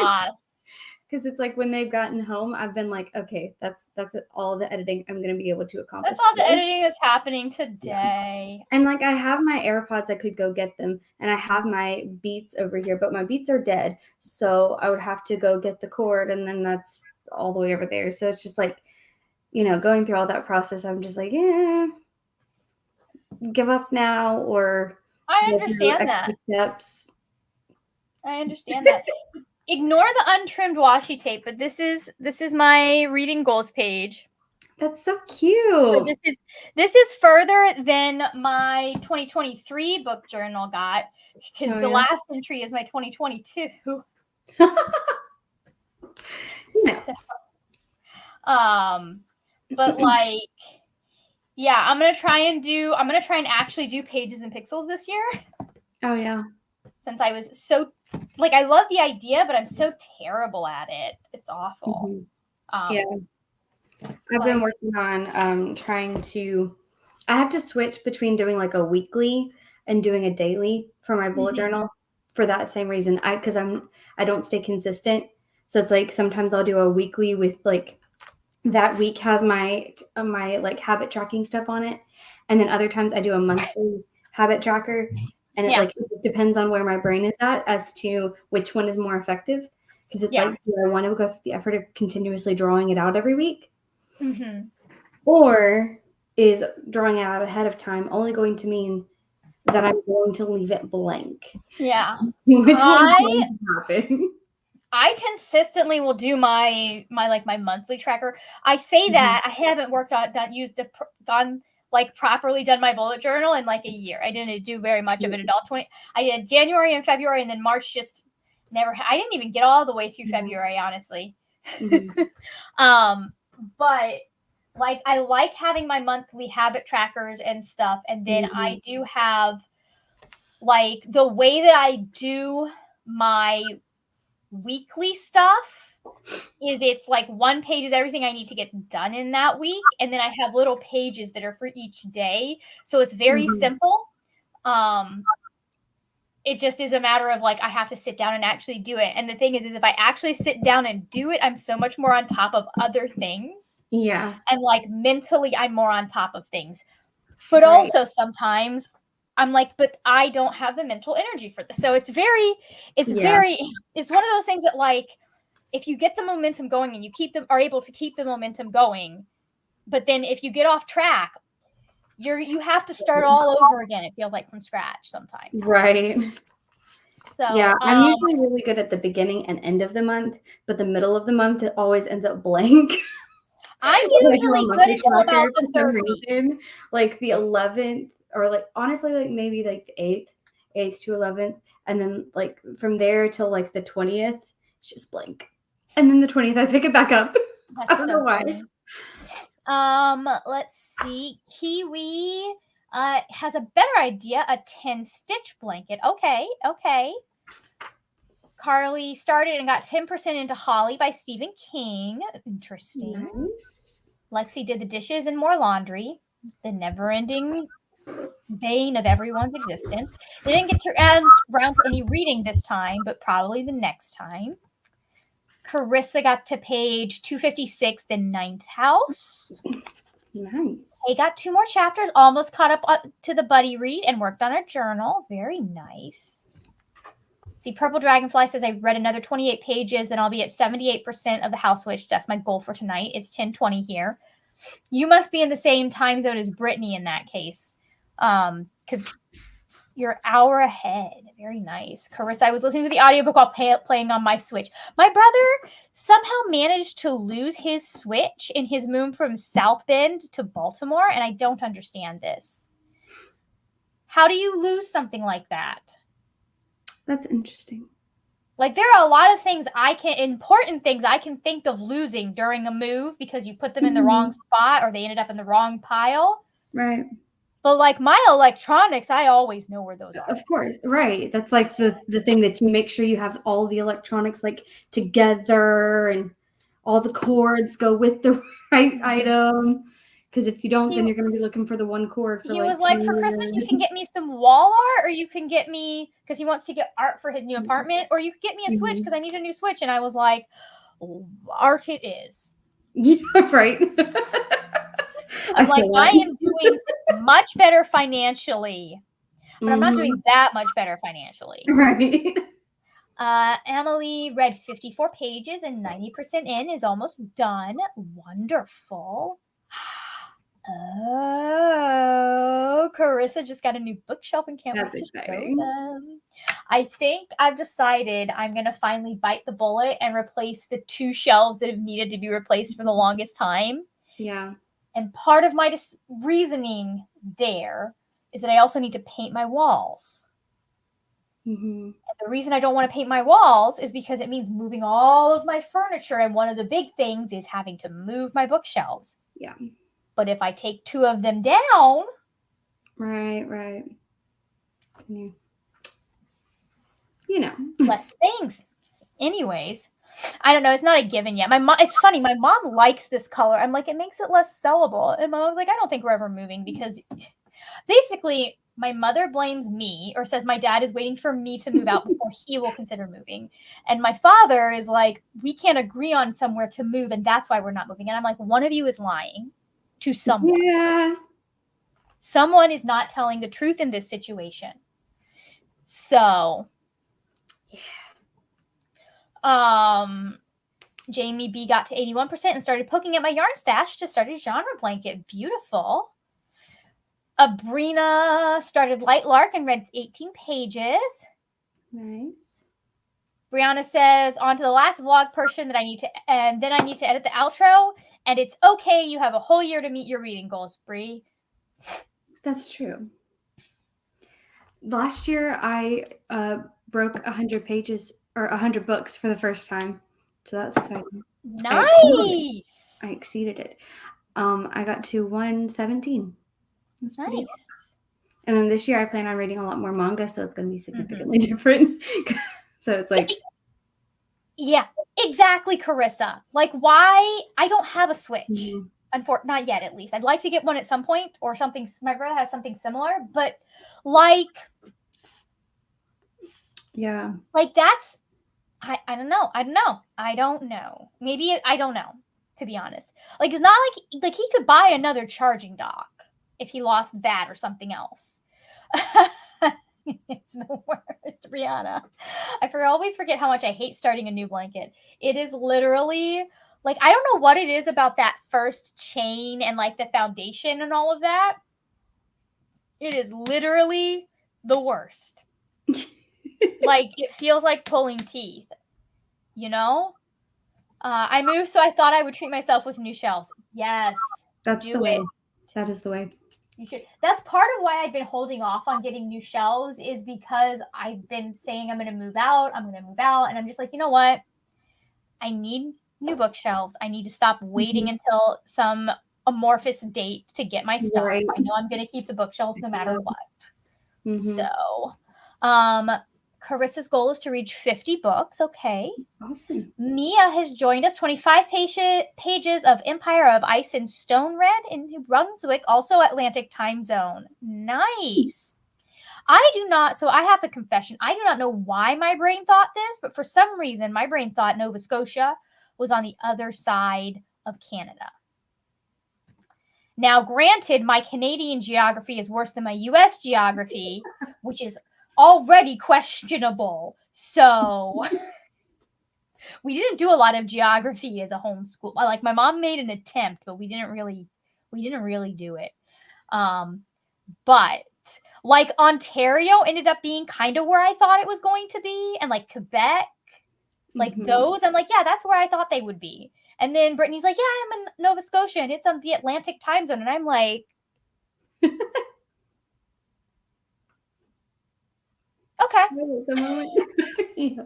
because it's like when they've gotten home, I've been like, okay, that's all the editing I'm going to be able to accomplish. That's all the today. editing that's happening today. And like I have my AirPods, I could go get them, and I have my Beats over here, but my Beats are dead, so I would have to go get the cord, and then that's all the way over there. So it's just like, going through all that process, I'm just like, yeah, give up now, or I go through understand that. extra steps. I understand that. Ignore the untrimmed washi tape, but this is my reading goals page. That's so So cute. this is further than my 2023 book journal got, because the last entry is my 2022. But like, yeah, I'm gonna try and actually do pages and pixels this year. Oh yeah. Since I was so like, I love the idea, but I'm so terrible at it. It's awful. Yeah. I've been working on trying to. I have to switch between doing like a weekly and doing a daily for my bullet journal for that same reason. Because I don't stay consistent. So it's like sometimes I'll do a weekly with like that week has my like habit tracking stuff on it, and then other times I do a monthly habit tracker, and it depends on where my brain is at as to which one is more effective. Because it's like, do I want to go through the effort of continuously drawing it out every week? Or is drawing it out ahead of time only going to mean that I'm going to leave it blank? Yeah. Which one's going to happen? I consistently will do my monthly tracker. I say that I haven't properly done my bullet journal in like a year. I didn't do very much of it at all. I did January and February, and then March just never. I didn't even get all the way through February, honestly. But like, I like having my monthly habit trackers and stuff, and then I do have like the way that I do my weekly stuff is it's like one page is everything I need to get done in that week, and then I have little pages that are for each day, so it's very simple. It just is a matter of like, I have to sit down and actually do it. And the thing is if I actually sit down and do it, I'm so much more on top of other things. Yeah. And like mentally, I'm more on top of things. But also sometimes I'm like, but I don't have the mental energy for this. So it's one of those things that like, if you get the momentum going and you are able to keep the momentum going, but then if you get off track, you have to start all over again. It feels like from scratch sometimes. Right. So yeah, I'm usually really good at the beginning and end of the month, but the middle of the month it always ends up blank. I'm usually good until about the third week. Like the 11th, or like honestly, like maybe like the 8th to 11th, and then like from there till like the 20th, it's just blank. And then the 20th, I pick it back up. I don't know why. Funny. Let's see. Kiwi has a better idea. A 10-stitch blanket. Okay. Carly started and got 10% into Holly by Stephen King. Interesting. Nice. Lexi did the dishes and more laundry. The never-ending bane of everyone's existence. They didn't get to around to any reading this time, but probably the next time. Carissa got to page 256, the 9th house. Nice. They got 2 more chapters, almost caught up to the buddy read, and worked on a journal. Very nice. See, Purple Dragonfly says I read another 28 pages, and I'll be at 78% of the house witch. That's my goal for tonight. It's 10:20 here. You must be in the same time zone as Brittany in that case, because you're an hour ahead. Very nice. Carissa, I was listening to the audiobook while playing on my Switch. My brother somehow managed to lose his Switch in his move from South Bend to Baltimore, and I don't understand this. How do you lose something like that? That's interesting. Like, there are a lot of important things I can think of losing during a move because you put them in the wrong spot or they ended up in the wrong pile. Right. But like my electronics, I always know where those are. Of course, right. That's like the thing that you make sure you have all the electronics like together and all the cords go with the right item. Because if you don't, then you're going to be looking for the one cord for he was like, for Christmas, you can get me some wall art, or you can get me, because he wants to get art for his new apartment, or you could get me a Switch because I need a new Switch. And I was like, art it is. Yeah, right. I'm like, feel I that. am doing much better financially, but I'm not Mhm. doing that much better financially. Right. Emily read 54 pages and 90% in, is almost done. Wonderful. Oh, Carissa just got a new bookshelf and can't That's wait to show exciting. them. I think I've decided I'm going to finally bite the bullet and replace the 2 shelves that have needed to be replaced for the longest time. Yeah. And part of my reasoning there is that I also need to paint my walls. Mm-hmm. And the reason I don't want to paint my walls is because it means moving all of my furniture. And one of the big things is having to move my bookshelves. Yeah. But if I take 2 of them down. Right. You know. Less things. Anyways, I don't know. It's not a given yet. It's funny. My mom likes this color. I'm like, it makes it less sellable. And my mom's like, I don't think we're ever moving because basically my mother blames me or says my dad is waiting for me to move out before he will consider moving. And my father is like, we can't agree on somewhere to move. And that's why we're not moving. And I'm like, one of you is lying to someone. Yeah. Someone is not telling the truth in this situation. So, Jamie B got to 81% and started poking at my yarn stash to start a genre blanket. Beautiful. Abrina started Light Lark and read 18 pages. Nice. Brianna says, on to the last vlog portion that I need to, and then I need to edit the outro. And it's okay. You have a whole year to meet your reading goals, Bri. That's true. Last year, I broke 100 pages or 100 books for the first time. So that's exciting. Nice. I exceeded it. I got to 117. That's pretty Nice. awesome. And then this year, I plan on reading a lot more manga, so it's going to be significantly different. So it's like, yeah, exactly, Carissa. Like, why? I don't have a Switch. Mhm. Not yet, at least. I'd like to get one at some point or something. My brother has something similar, but like that's, I don't know. I don't know. Maybe I don't know, to be honest. Like, it's not like he could buy another charging dock if he lost that or something else. It's the worst, Brianna. I always forget how much I hate starting a new blanket. It is literally like, I don't know what it is about that first chain and like the foundation and all of that. It is literally the worst. Like, it feels like pulling teeth, you know? I moved, so I thought I would treat myself with new shelves. Yes. That's the way. That is the way. You should. That's part of why I've been holding off on getting new shelves, is because I've been saying I'm going to move out. And I'm just like, you know what? I need new bookshelves. I need to stop waiting until some amorphous date to get my stuff. Right. I know I'm going to keep the bookshelves no matter what. So, Carissa's goal is to reach 50 books. Okay. Awesome. Mia has joined us. 25 pages of Empire of Ice and Stone read in New Brunswick, also Atlantic time zone. Nice. So I have a confession. I do not know why my brain thought this, but for some reason, my brain thought Nova Scotia was on the other side of Canada. Now, granted, my Canadian geography is worse than my U.S. geography, which is already questionable. So we didn't do a lot of geography as a homeschool. Like, my mom made an attempt, but we didn't really do it. But like, Ontario ended up being kind of where I thought it was going to be, and like Quebec, like those, I'm like, yeah, that's where I thought they would be. And then Brittany's like, yeah, I'm in Nova Scotia and it's on the Atlantic time zone. And I'm like, okay. Yeah.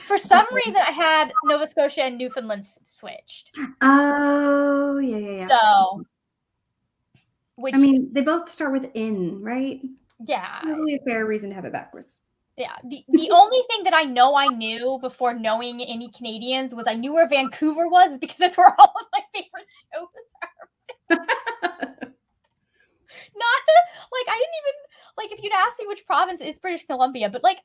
For some reason, I had Nova Scotia and Newfoundland switched. Oh, yeah. So, I mean, they both start with N, right? Yeah. Probably a fair reason to have it backwards. Yeah. The only thing that I knew before knowing any Canadians was I knew where Vancouver was, because that's where all of my favorite shows are. Like, I didn't even, like, if you'd asked me which province, it's British Columbia, but like,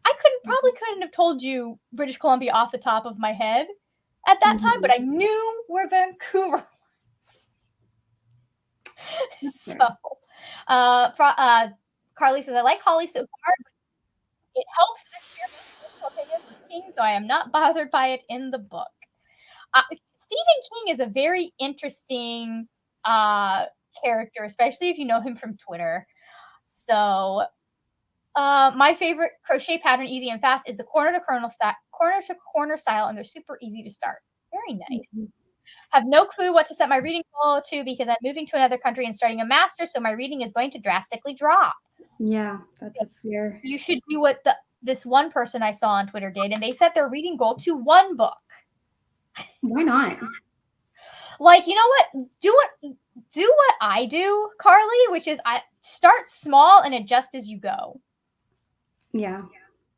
I couldn't have told you British Columbia off the top of my head. at that time, but I knew where Vancouver was. So, Carly says, I like Holly so far, but it helps to share my opinions with King, so I am not bothered by it in the book. Stephen King is a very interesting character, especially if you know him from Twitter. So, my favorite crochet pattern, easy and fast, is the corner to corner style, and they're super easy to start. Very nice. Have no clue what to set my reading goal to because I'm moving to another country and starting a master, so my reading is going to drastically drop. Yeah, that's a fear. You should do what this one person I saw on Twitter did, and they set their reading goal to 1 book. Why not? Like, you know what? Do what I do, Carly, which is I start small and adjust as you go. Yeah.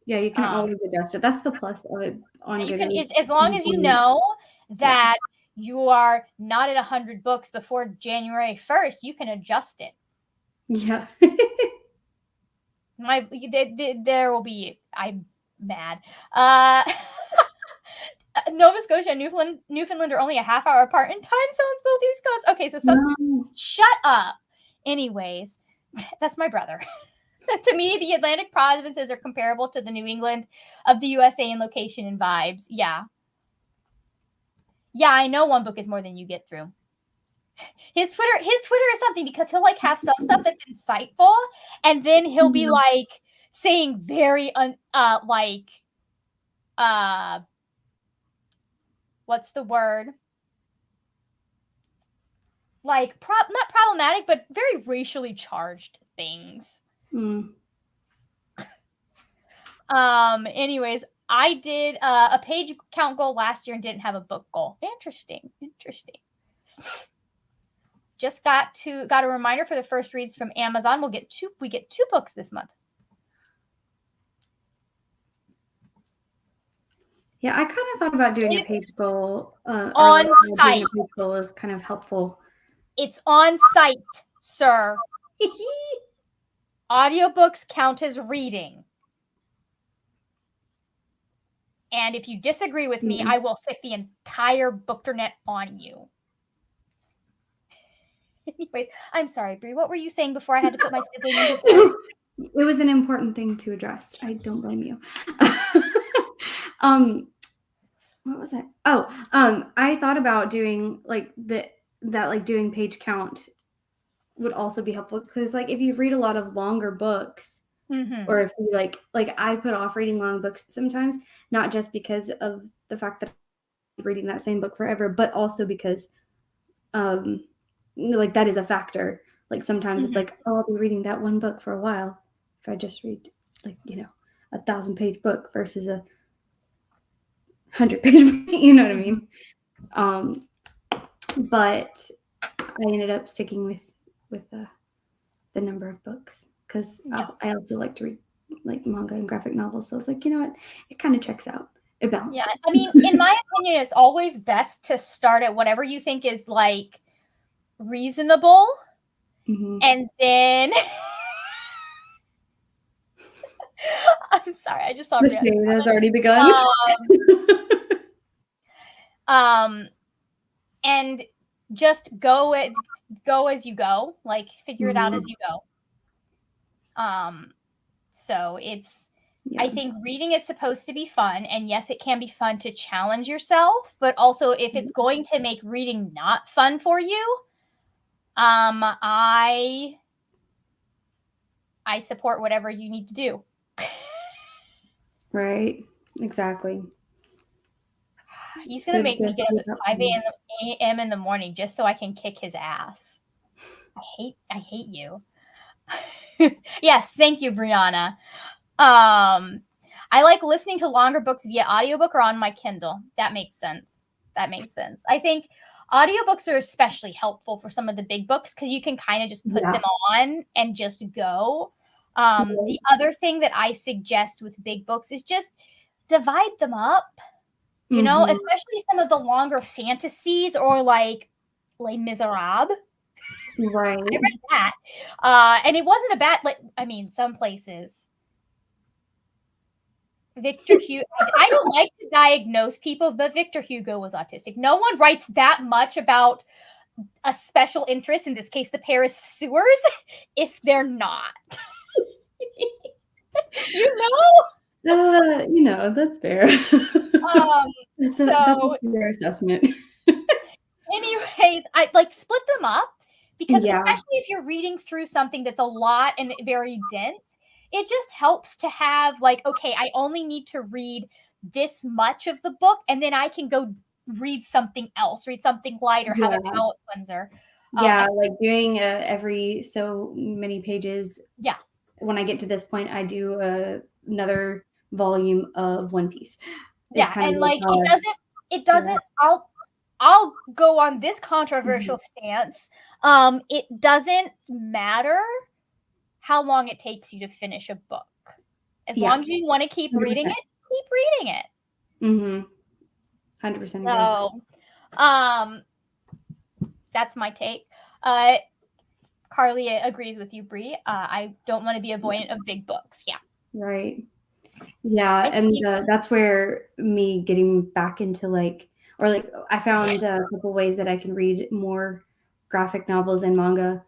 Yeah, you can always adjust it. That's the plus of it on Goodreads. As long as you know that you are not at 100 books before January 1st, you can adjust it. Yeah. There will be, I'm mad. Nova Scotia and Newfoundland are only a half hour apart in time zones, both East Coast. Okay, so shut up. Anyways, that's my brother. To me, the Atlantic provinces are comparable to the New England of the USA in location and vibes. Yeah. Yeah, I know 1 book is more than you get through. His Twitter is something because he'll like have some stuff that's insightful, and then he'll be like saying very what's the word? Like not problematic, but very racially charged things. Anyways, I did a page count goal last year and didn't have a book goal. Interesting. Just got a reminder for the first reads from Amazon. We get 2 books this month. Yeah, I kind of thought about doing a page goal. On site. A page goal is kind of helpful. It's on site, sir. Audiobooks count as reading. And if you disagree with me, I will sick the entire Bookternet on you. Anyways, I'm sorry, Brie. What were you saying before I had to put my sibling in his place? It was an important thing to address. I don't blame you. What was it? I thought about doing like doing page count would also be helpful because like if you read a lot of longer books, or if you like I put off reading long books sometimes, not just because of the fact that I'm reading that same book forever, but also because like that is a factor. Like sometimes it's like, oh, I'll be reading that 1 book for a while if I just read like, you know, a 1,000-page book versus a 100-page book, you know what I mean? But I ended up sticking with the number of books because I also like to read like manga and graphic novels. So I was like, you know what? It kind of checks out. It balances. Yeah, I mean, in my opinion, it's always best to start at whatever you think is like reasonable, and then I'm sorry, I just saw the shade has already begun. And just go as you go, like figure it out as you go. So it's I think reading is supposed to be fun, and yes, it can be fun to challenge yourself, but also if it's going to make reading not fun for you, I support whatever you need to do. Right. Exactly. He's gonna make me get up at 5 a.m. in the morning just so I can kick his ass. I hate you. Yes, thank you, Brianna. I like listening to longer books via audiobook or on my Kindle. That makes sense. I think audiobooks are especially helpful for some of the big books because you can kind of just put them on and just go. The other thing that I suggest with big books is just divide them up. You know, especially some of the longer fantasies or like Les Miserables. Right. I read that. And it wasn't a bad, like, I mean, some places Victor Hugo. I don't like to diagnose people, but Victor Hugo was autistic. No one writes that much about a special interest, in this case, the Paris sewers, if they're not. That's fair. That's a So fair assessment. anyways, I like split them up because Yeah. especially if you're reading through something that's a lot and very dense, it just helps to have like, okay, I only need to read this much of the book and then I can go read something else, read something light or have a Yeah. palate cleanser. Yeah, like doing every so many pages. Yeah. When I get to this point, I do another volume of One Piece. It's Yeah, kind of and like like it doesn't I'll go on this controversial stance. It doesn't matter how long it takes you to finish a book. As long as you want to keep reading 100%. it, keep reading it. Mm-hmm. 100% agree. So, that's my take. Carly agrees with you, Bree. I don't want to be avoidant of big books. Yeah. Right. Yeah, and that's where me getting back into I found a couple ways that I can read more graphic novels and manga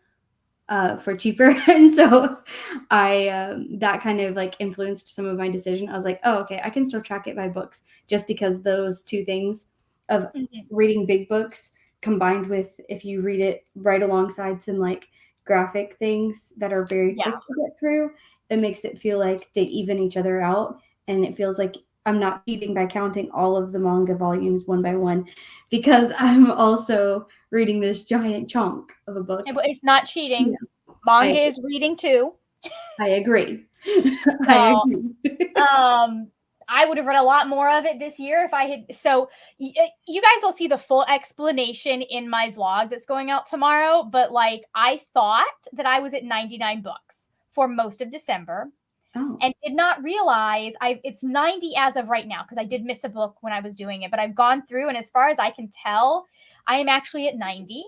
for cheaper, and so that kind of like influenced some of my decision. I was like, oh, okay, I can still track it by books, just because those two things of reading big books combined with if you read it right alongside some like graphic things that are very quick to get through, it makes it feel like they even each other out, and it feels like I'm not cheating by counting all of the manga volumes one by one, because I'm also reading this giant chunk of a book. It's not cheating. Yeah. Manga is reading too. I agree. I agree. I would have read a lot more of it this year if I had. So you guys will see the full explanation in my vlog that's going out tomorrow. But like, I thought that I was at 99 books for most of December. And did not realize it's 90 as of right now, because I did miss a book when I was doing it. But I've gone through, and as far as I can tell, I am actually at 90.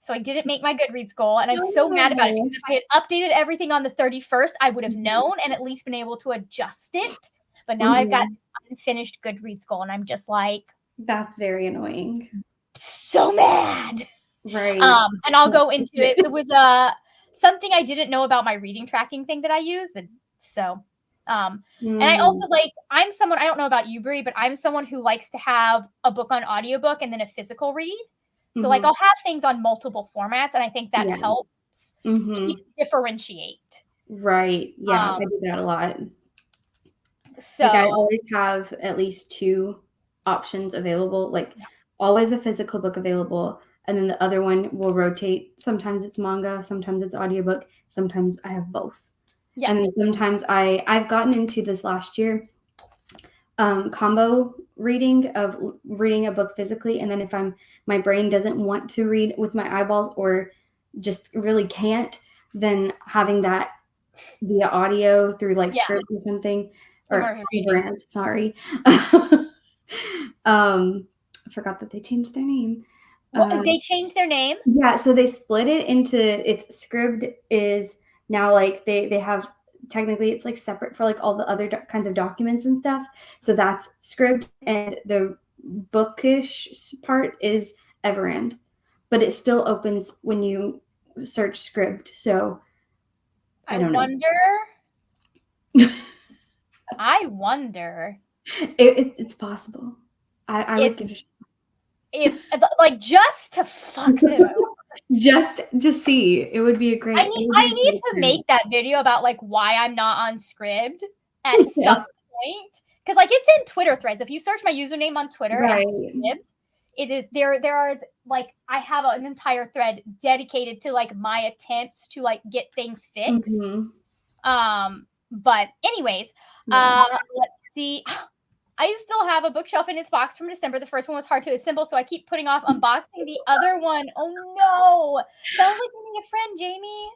So I didn't make my Goodreads goal, and I'm so mad about it, because if I had updated everything on the 31st, I would have known and at least been able to adjust it. But now I've got unfinished Goodreads goal, and I'm just like, that's very annoying. So mad. Right. And I'll go into it. It was something I didn't know about my reading tracking thing that I use. So, and I also I'm someone, I don't know about you, Brie, but I'm someone who likes to have a book on audiobook and then a physical read. So like I'll have things on multiple formats, and I think that helps differentiate. Right. Yeah, I do that a lot. So like I always have at least two options available, like always a physical book available, and then the other one will rotate. Sometimes it's manga, sometimes it's audiobook, sometimes I have both. Yeah. And then sometimes I've gotten into this last year combo reading of reading a book physically, and then if my brain doesn't want to read with my eyeballs or just really can't, then having that via audio through like script or something, or brand, sorry. I forgot that they changed their name. They changed their name? Yeah, so they split it into, it's Scribd is now like they have, technically it's like separate for like all the other kinds of documents and stuff. So that's Scribd, and the bookish part is Everand, but it still opens when you search Scribd. So I don't know. I wonder. It's possible. I would give it a shot. If like just to fuck them up. just see, it would be a great. I need to make that video about like why I'm not on Scribd at some point, because like it's in Twitter threads. If you search my username on Twitter and Scribd, it is there. There are like I have an entire thread dedicated to like my attempts to like get things fixed. But anyways, let's see. I still have a bookshelf in its box from December. The first one was hard to assemble, so I keep putting off unboxing the other one. Oh no! Sounds like you need a friend, Jamie.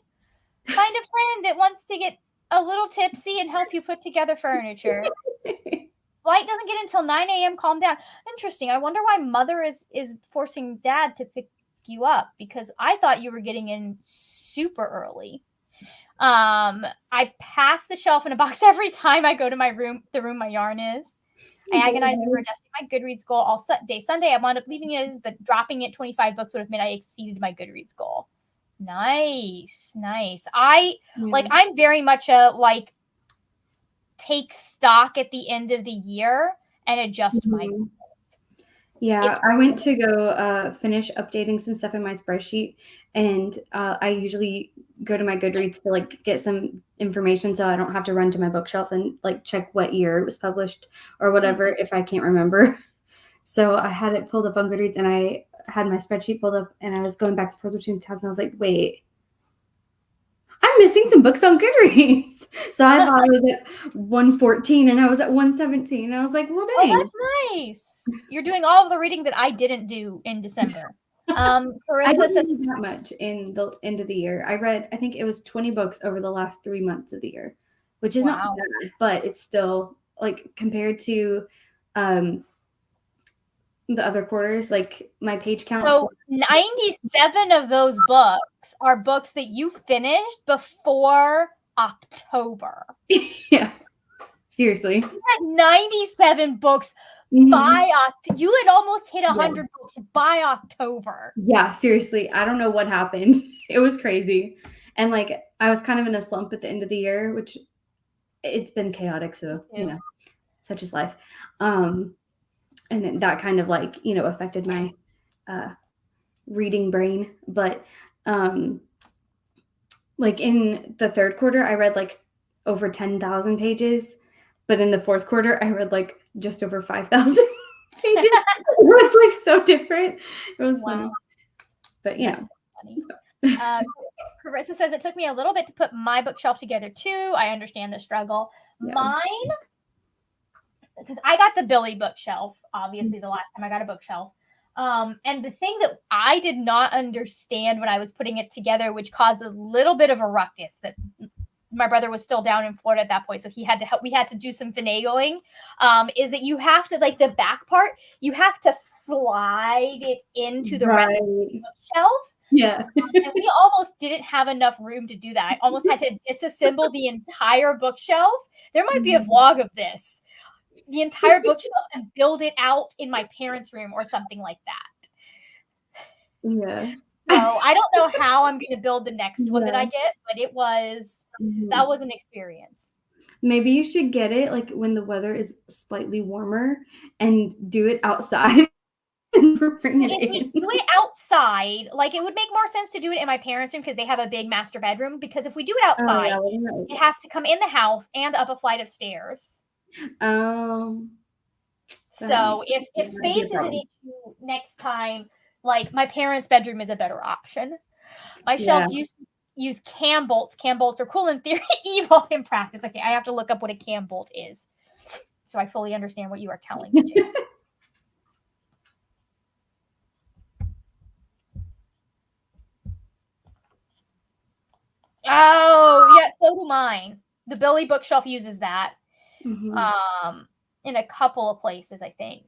Find a friend that wants to get a little tipsy and help you put together furniture. Flight doesn't get until 9 a.m. Calm down. Interesting. I wonder why Mother is forcing Dad to pick you up, because I thought you were getting in super early. I pass the shelf in a box every time I go to my room, the room my yarn is. I agonize over adjusting my Goodreads goal all day Sunday. I wound up leaving it as, but dropping it 25 books would have meant I exceeded my Goodreads goal. Nice. I'm very much a take stock at the end of the year and adjust my goals. Yeah, I went to go finish updating some stuff in my spreadsheet, and I usually go to my Goodreads to get some information so I don't have to run to my bookshelf and check what year it was published or whatever if I can't remember. So I had it pulled up on Goodreads, and I had my spreadsheet pulled up, and I was going back and forth between tabs, and I was like, wait, I'm missing some books on Goodreads. So I thought I was at 114 and I was at 117. I was like, well, dang. Oh, that's nice. You're doing all of the reading that I didn't do in December. I Carissa says didn't read that much in the end of the year. I read, I think it was 20 books over the last 3 months of the year, which is not bad, but it's still compared to the other quarters, my page count. So 97 of those books are books that you finished before October. Yeah, seriously. You had 97 books by October. You had almost hit 100 books by October. Yeah, seriously. I don't know what happened. It was crazy. And I was kind of in a slump at the end of the year, which it's been chaotic. So, such is life. And that kind of affected my reading brain. But in the third quarter, I read over 10,000 pages. But in the fourth quarter, I read just over 5,000 pages. It was so different. It was funny. But Carissa says it took me a little bit to put my bookshelf together too. I understand the struggle. Yeah. Mine, because I got the Billy bookshelf, obviously the last time I got a bookshelf. And the thing that I did not understand when I was putting it together, which caused a little bit of a ruckus, that my brother was still down in Florida at that point, so he had to help. We had to do some finagling. Is that you have to the back part, you have to slide it into the rest of the bookshelf. Yeah. And we almost didn't have enough room to do that. I almost had to disassemble the entire bookshelf. There might be a vlog of this. The entire bookshelf and build it out in my parents' room or something like that. Yeah. So I don't know how I'm going to build the next one that I get, but it was, that was an experience. Maybe you should get it when the weather is slightly warmer and do it outside. And bring it if we do it outside, it would make more sense to do it in my parents' room because they have a big master bedroom. Because if we do it outside, it has to come in the house and up a flight of stairs. So if space is an issue next time, my parents' bedroom is a better option. My shelves use cam bolts. Cam bolts are cool in theory, evil in practice. Okay, I have to look up what a cam bolt is, so I fully understand what you are telling me. Oh, yeah, so do mine. The Billy bookshelf uses that in a couple of places, I think.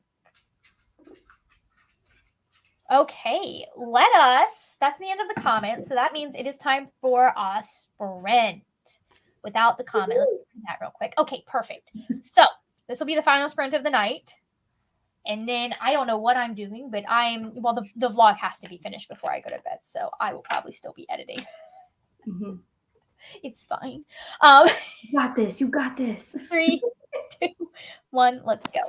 Okay, that's the end of the comments. So that means it is time for a sprint without the comment. Let's do that real quick. Okay, perfect. So this will be the final sprint of the night. And then I don't know what I'm doing, but the vlog has to be finished before I go to bed. So I will probably still be editing. It's fine. You got this. You got this. 3, 2, 1, let's go.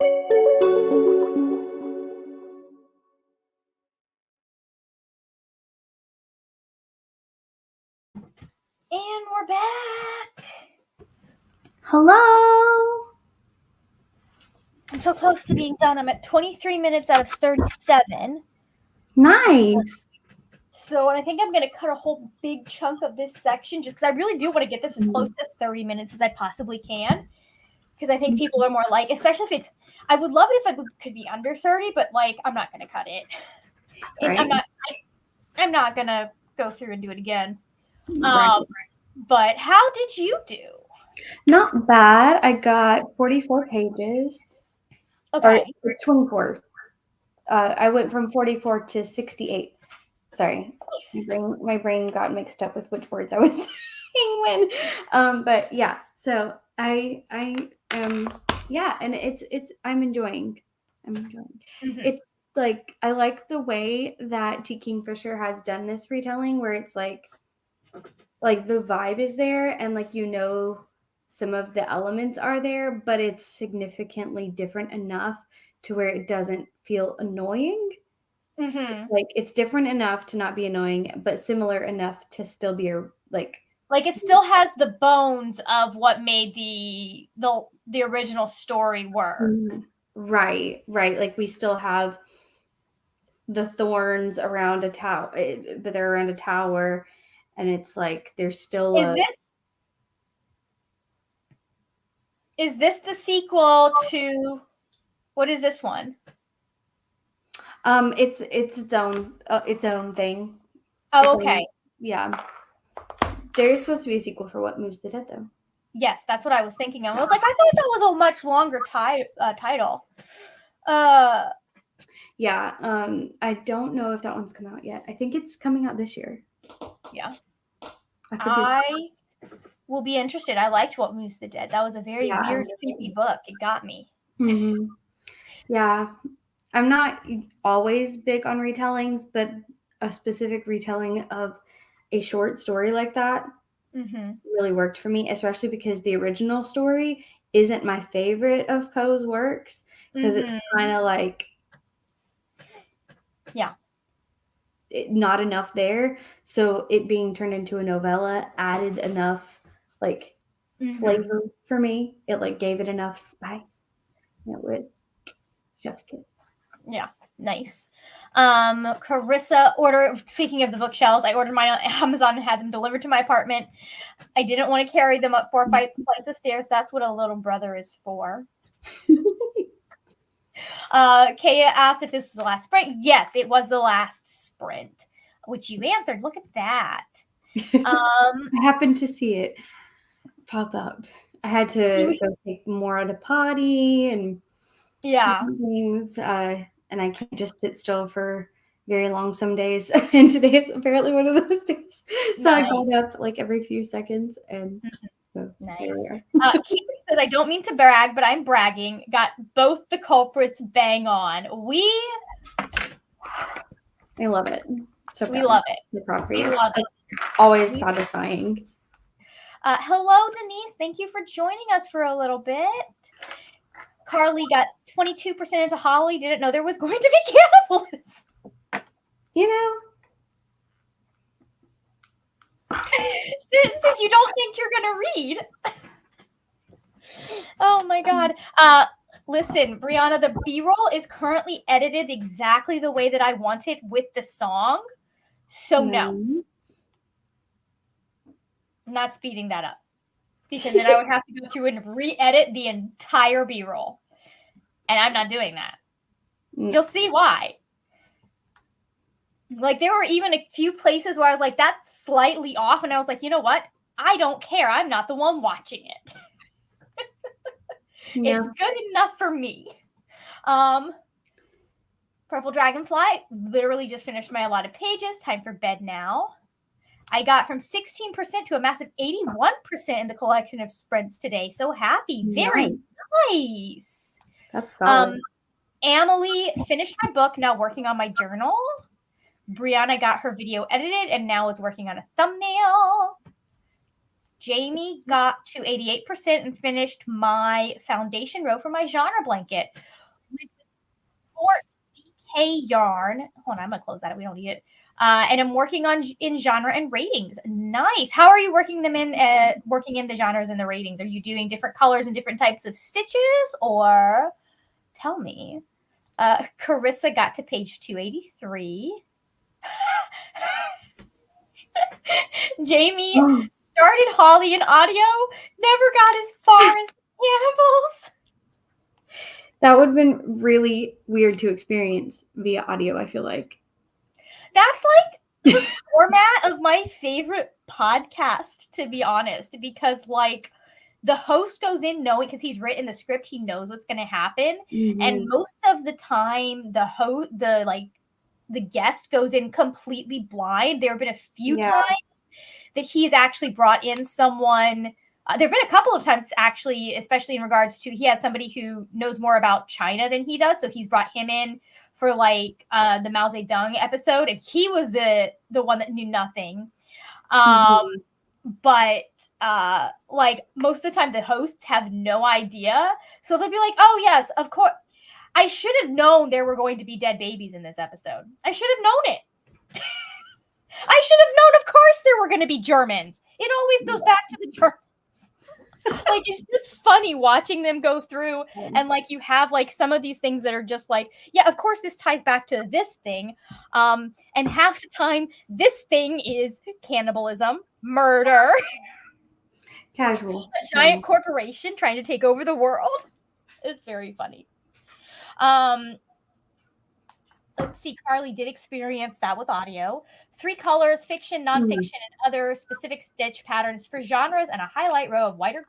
And we're back. Hello. I'm so close to being done. I'm at 23 minutes out of 37. Nice. So, and I think I'm going to cut a whole big chunk of this section just because I really do want to get this as close to 30 minutes as I possibly can. Because I think people are more like, especially if it's, I would love it if it could be under 30, but like, I'm not going to cut it. Right. I'm not going to go through and do it again. Right. But how did you do? Not bad. I got 44 pages. Okay. Or 24. I went from 44 to 68. Sorry. Nice. My brain got mixed up with which words I was saying when. But yeah, so I am and I'm enjoying. Mm-hmm. It's like I like the way that T. Kingfisher has done this retelling where it's like the vibe is there and like some of the elements are there, but it's significantly different enough to where it doesn't feel annoying. Mm-hmm. Like it's different enough to not be annoying, but similar enough to still be like it still has the bones of what made the original story work. Right. Like we still have the thorns around a tower, but they're around a tower, and it's like there's still Is this the sequel to what is this one? It's its own thing. Oh, okay. Yeah. There's supposed to be a sequel for What Moves the Dead, though. Yes, that's what I was thinking of. I was like, I thought that was a much longer title. Yeah. I don't know if that one's come out yet. I think it's coming out this year. Yeah. I will be interested. I liked What Moves the Dead. That was a very weird, creepy book. It got me. Mm-hmm. Yeah. I'm not always big on retellings, but a specific retelling of a short story like that really worked for me, especially because the original story isn't my favorite of Poe's works because it's kind of like not enough there. So it being turned into a novella added enough like flavor for me. It like gave it enough spice. It was chef's kiss. Yeah, nice. Carissa speaking of the bookshelves, I ordered mine on Amazon and had them delivered to my apartment. I didn't want to carry them up 4 or 5 flights of stairs. That's what a little brother is for. Kaya asked if this was the last sprint. Yes, it was the last sprint, which you answered. Look at that. I happened to see it pop up. I had to go take more at a potty and different things, and I can't just sit still for very long some days. And today is apparently one of those days. So I got up like every few seconds, and so nice. There we are. Keith says, I don't mean to brag, but I'm bragging. Got both the culprits bang on. I love it. So we love it. So proud for we you. love it. Always satisfying. Hello, Denise. Thank you for joining us for a little bit. Carly got 22% into Holly. Didn't know there was going to be cannibalism. You know. Sentences you don't think you're going to read. Oh, my God. Listen, Brianna, the B-roll is currently edited exactly the way that I want it with the song. So, no. I'm not speeding that up. Because then I would have to go through and re-edit the entire B-roll. And I'm not doing that. You'll see why. Like, there were even a few places where I was like, that's slightly off. And I was like, you know what? I don't care. I'm not the one watching it. It's good enough for me. Purple Dragonfly, literally just finished my allotted pages. Time for bed now. I got from 16% to a massive 81% in the collection of sprints today. So happy. Very nice. That's solid. Emily finished my book, now working on my journal. Brianna got her video edited and now is working on a thumbnail. Jamie got to 88% and finished my foundation row for my genre blanket with sport DK yarn. Hold on, I'm gonna close that. We don't need it. And I'm working on in genre and ratings. Nice. How are you working them in? Working in the genres and the ratings. Are you doing different colors and different types of stitches, or tell me? Carissa got to page 283. Jamie started Holly in audio, never got as far as cannibals. That would have been really weird to experience via audio, I feel like. That's like the format of my favorite podcast, to be honest, because like the host goes in knowing, because he's written the script, he knows what's going to happen. Mm-hmm. And most of the time, the guest goes in completely blind. There have been a few times that he's actually brought in someone. There have been a couple of times, actually, especially in regards to, he has somebody who knows more about China than he does. So he's brought him in for like the Mao Zedong episode, and he was the one that knew nothing. But like most of the time, the hosts have no idea. So they'll be like, oh, yes, of course. I should have known there were going to be dead babies in this episode. I should have known it. I should have known, of course, there were going to be Germans. It always goes back to the Germans. Like, it's just funny watching them go through, and like you have like some of these things that are just like, yeah, of course this ties back to this thing. And half the time this thing is cannibalism, murder, casual, a giant corporation trying to take over the world. It's very funny. Let's see, Carly did experience that with audio. 3 colors, fiction, nonfiction, and other specific stitch patterns for genres, and a highlight row of white or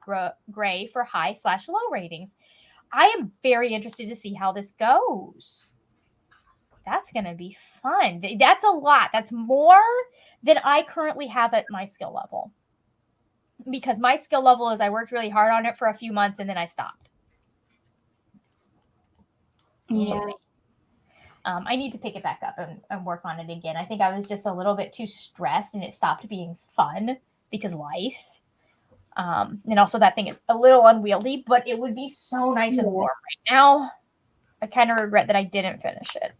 gray for high/low ratings. I am very interested to see how this goes. That's going to be fun. That's a lot. That's more than I currently have at my skill level. Because my skill level is I worked really hard on it for a few months and then I stopped. Anyway. I need to pick it back up and work on it again. I think I was just a little bit too stressed and it stopped being fun because life. And also that thing is a little unwieldy, but it would be so nice and warm right now. I kind of regret that I didn't finish it.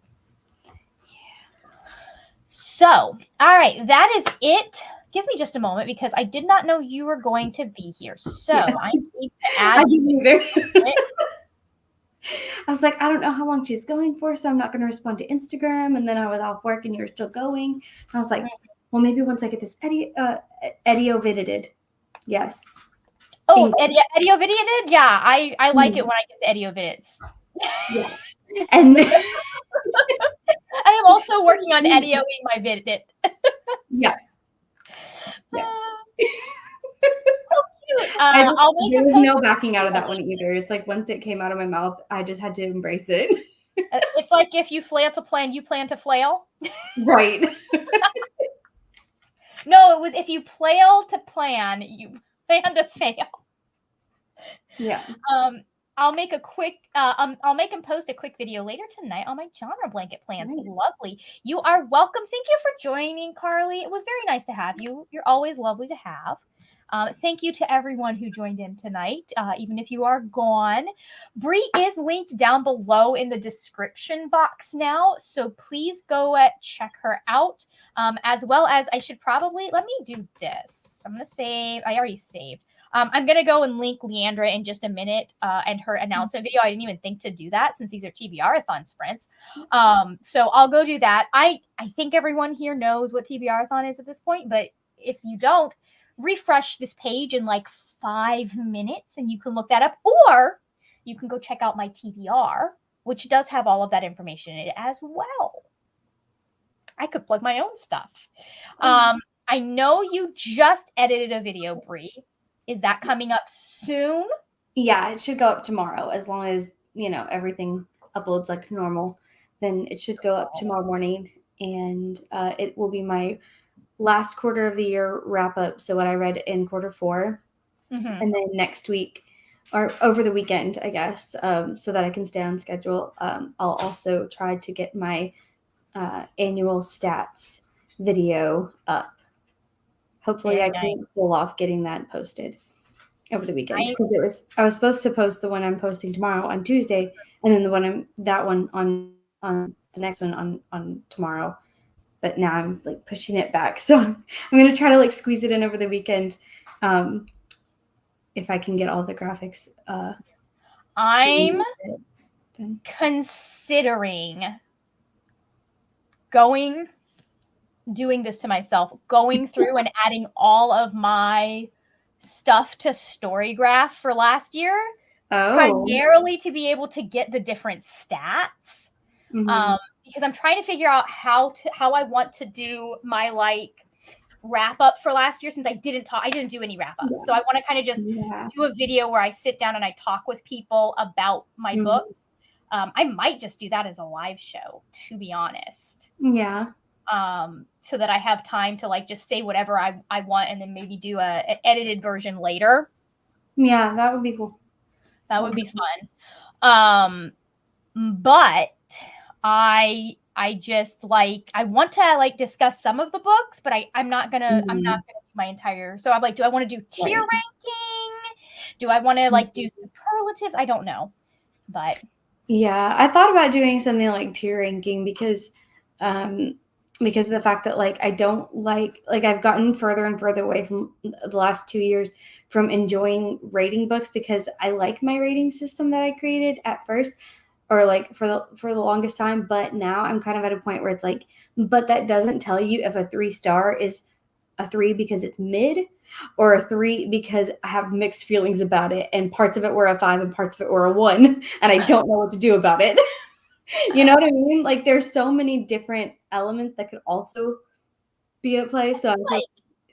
So, all right, that is it. Give me just a moment because I did not know you were going to be here. So I need to add I was like, I don't know how long she's going for, so I'm not going to respond to Instagram. And then I was off work and you're still going. And I was like, well, maybe once I get this Edio-vidited. Yes. Oh, Edio-vidited? Yeah, I like it when I get the Edio-vids. Yeah. And I am also working on Edioing my vidit. Yeah. There was no backing out of that one either. It's like once it came out of my mouth, I just had to embrace it. It's like if you flail to plan, you plan to flail. Right. No, it was if you flail to plan, you plan to fail. Yeah. I'll make a quick. I'll make and post a quick video later tonight on my genre blanket plans. Nice. Lovely. You are welcome. Thank you for joining, Carly. It was very nice to have you. You're always lovely to have. Thank you to everyone who joined in tonight, even if you are gone. Bree is linked down below in the description box now, so please go check her out. As well as I should probably, let me do this. I'm going to save. I already saved. I'm going to go and link Leandra in just a minute and her announcement video. I didn't even think to do that since these are TBRathon sprints. So I'll go do that. I think everyone here knows what TBRathon is at this point, but if you don't, refresh this page in like 5 minutes and you can look that up, or you can go check out my TBR, which does have all of that information in it as well. I could plug my own stuff. I know you just edited a video, Bree. Is that coming up soon? Yeah, it should go up tomorrow as long as, everything uploads like normal. Then it should go up tomorrow morning, and it will be my last quarter of the year wrap up. So what I read in quarter 4, and then next week or over the weekend, I guess, so that I can stay on schedule. I'll also try to get my annual stats video up. hopefully Very I nice. can pull off getting that posted over the weekend, because I was supposed to post the one I'm posting tomorrow on Tuesday, and then that one on the next one on tomorrow. But now I'm like pushing it back, so I'm gonna try to like squeeze it in over the weekend, if I can get all the graphics. I'm considering doing this to myself, going through and adding all of my stuff to Storygraph for last year, primarily to be able to get the different stats. Because I'm trying to figure out how I want to do my like wrap up for last year, since I didn't do any wrap ups. So I want to kind of just do a video where I sit down and I talk with people about my book. I might just do that as a live show, to be honest. Yeah. So that I have time to like just say whatever I want, and then maybe do an edited version later. Yeah, that would be cool. That would be fun. But I just like, I want to like discuss some of the books, but I'm not gonna do my entire. So I'm like, do I want to do tier ranking? Do I want to like do superlatives? I don't know, but yeah, I thought about doing something like tier ranking because of the fact that like I don't like I've gotten further and further away from the last 2 years from enjoying rating books, because I like my rating system that I created at first, or like for the longest time, but now I'm kind of at a point where it's like, but that doesn't tell you if a 3-star is a 3 because it's mid, or a 3 because I have mixed feelings about it, and parts of it were a 5 and parts of it were a 1, and I don't know what to do about it. You know what I mean? Like there's so many different elements that could also be at play. So I think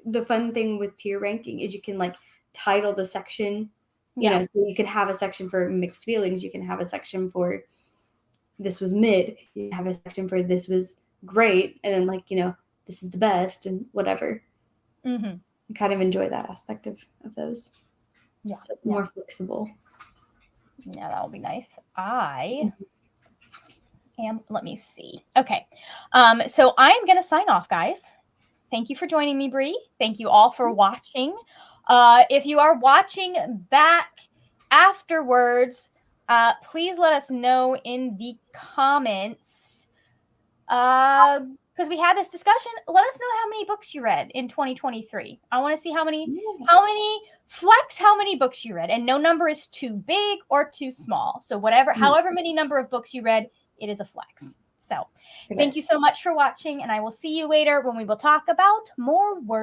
the fun thing with tier ranking is you can like title the section, you know, so you could have a section for mixed feelings, you can have a section for this was mid, you have a section for this was great, and then like, you know, this is the best and whatever. I kind of enjoy that aspect of those. Yeah, it's more flexible. Yeah, that would be nice. Let me see. Okay. So I'm gonna sign off, guys. Thank you for joining me, Bree. Thank you all for watching. If you are watching back afterwards, please let us know in the comments. Because we had this discussion. Let us know how many books you read in 2023. I want to see how many books you read. And no number is too big or too small. So however many number of books you read, it is a flex. So thank you so much for watching, and I will see you later when we will talk about more words.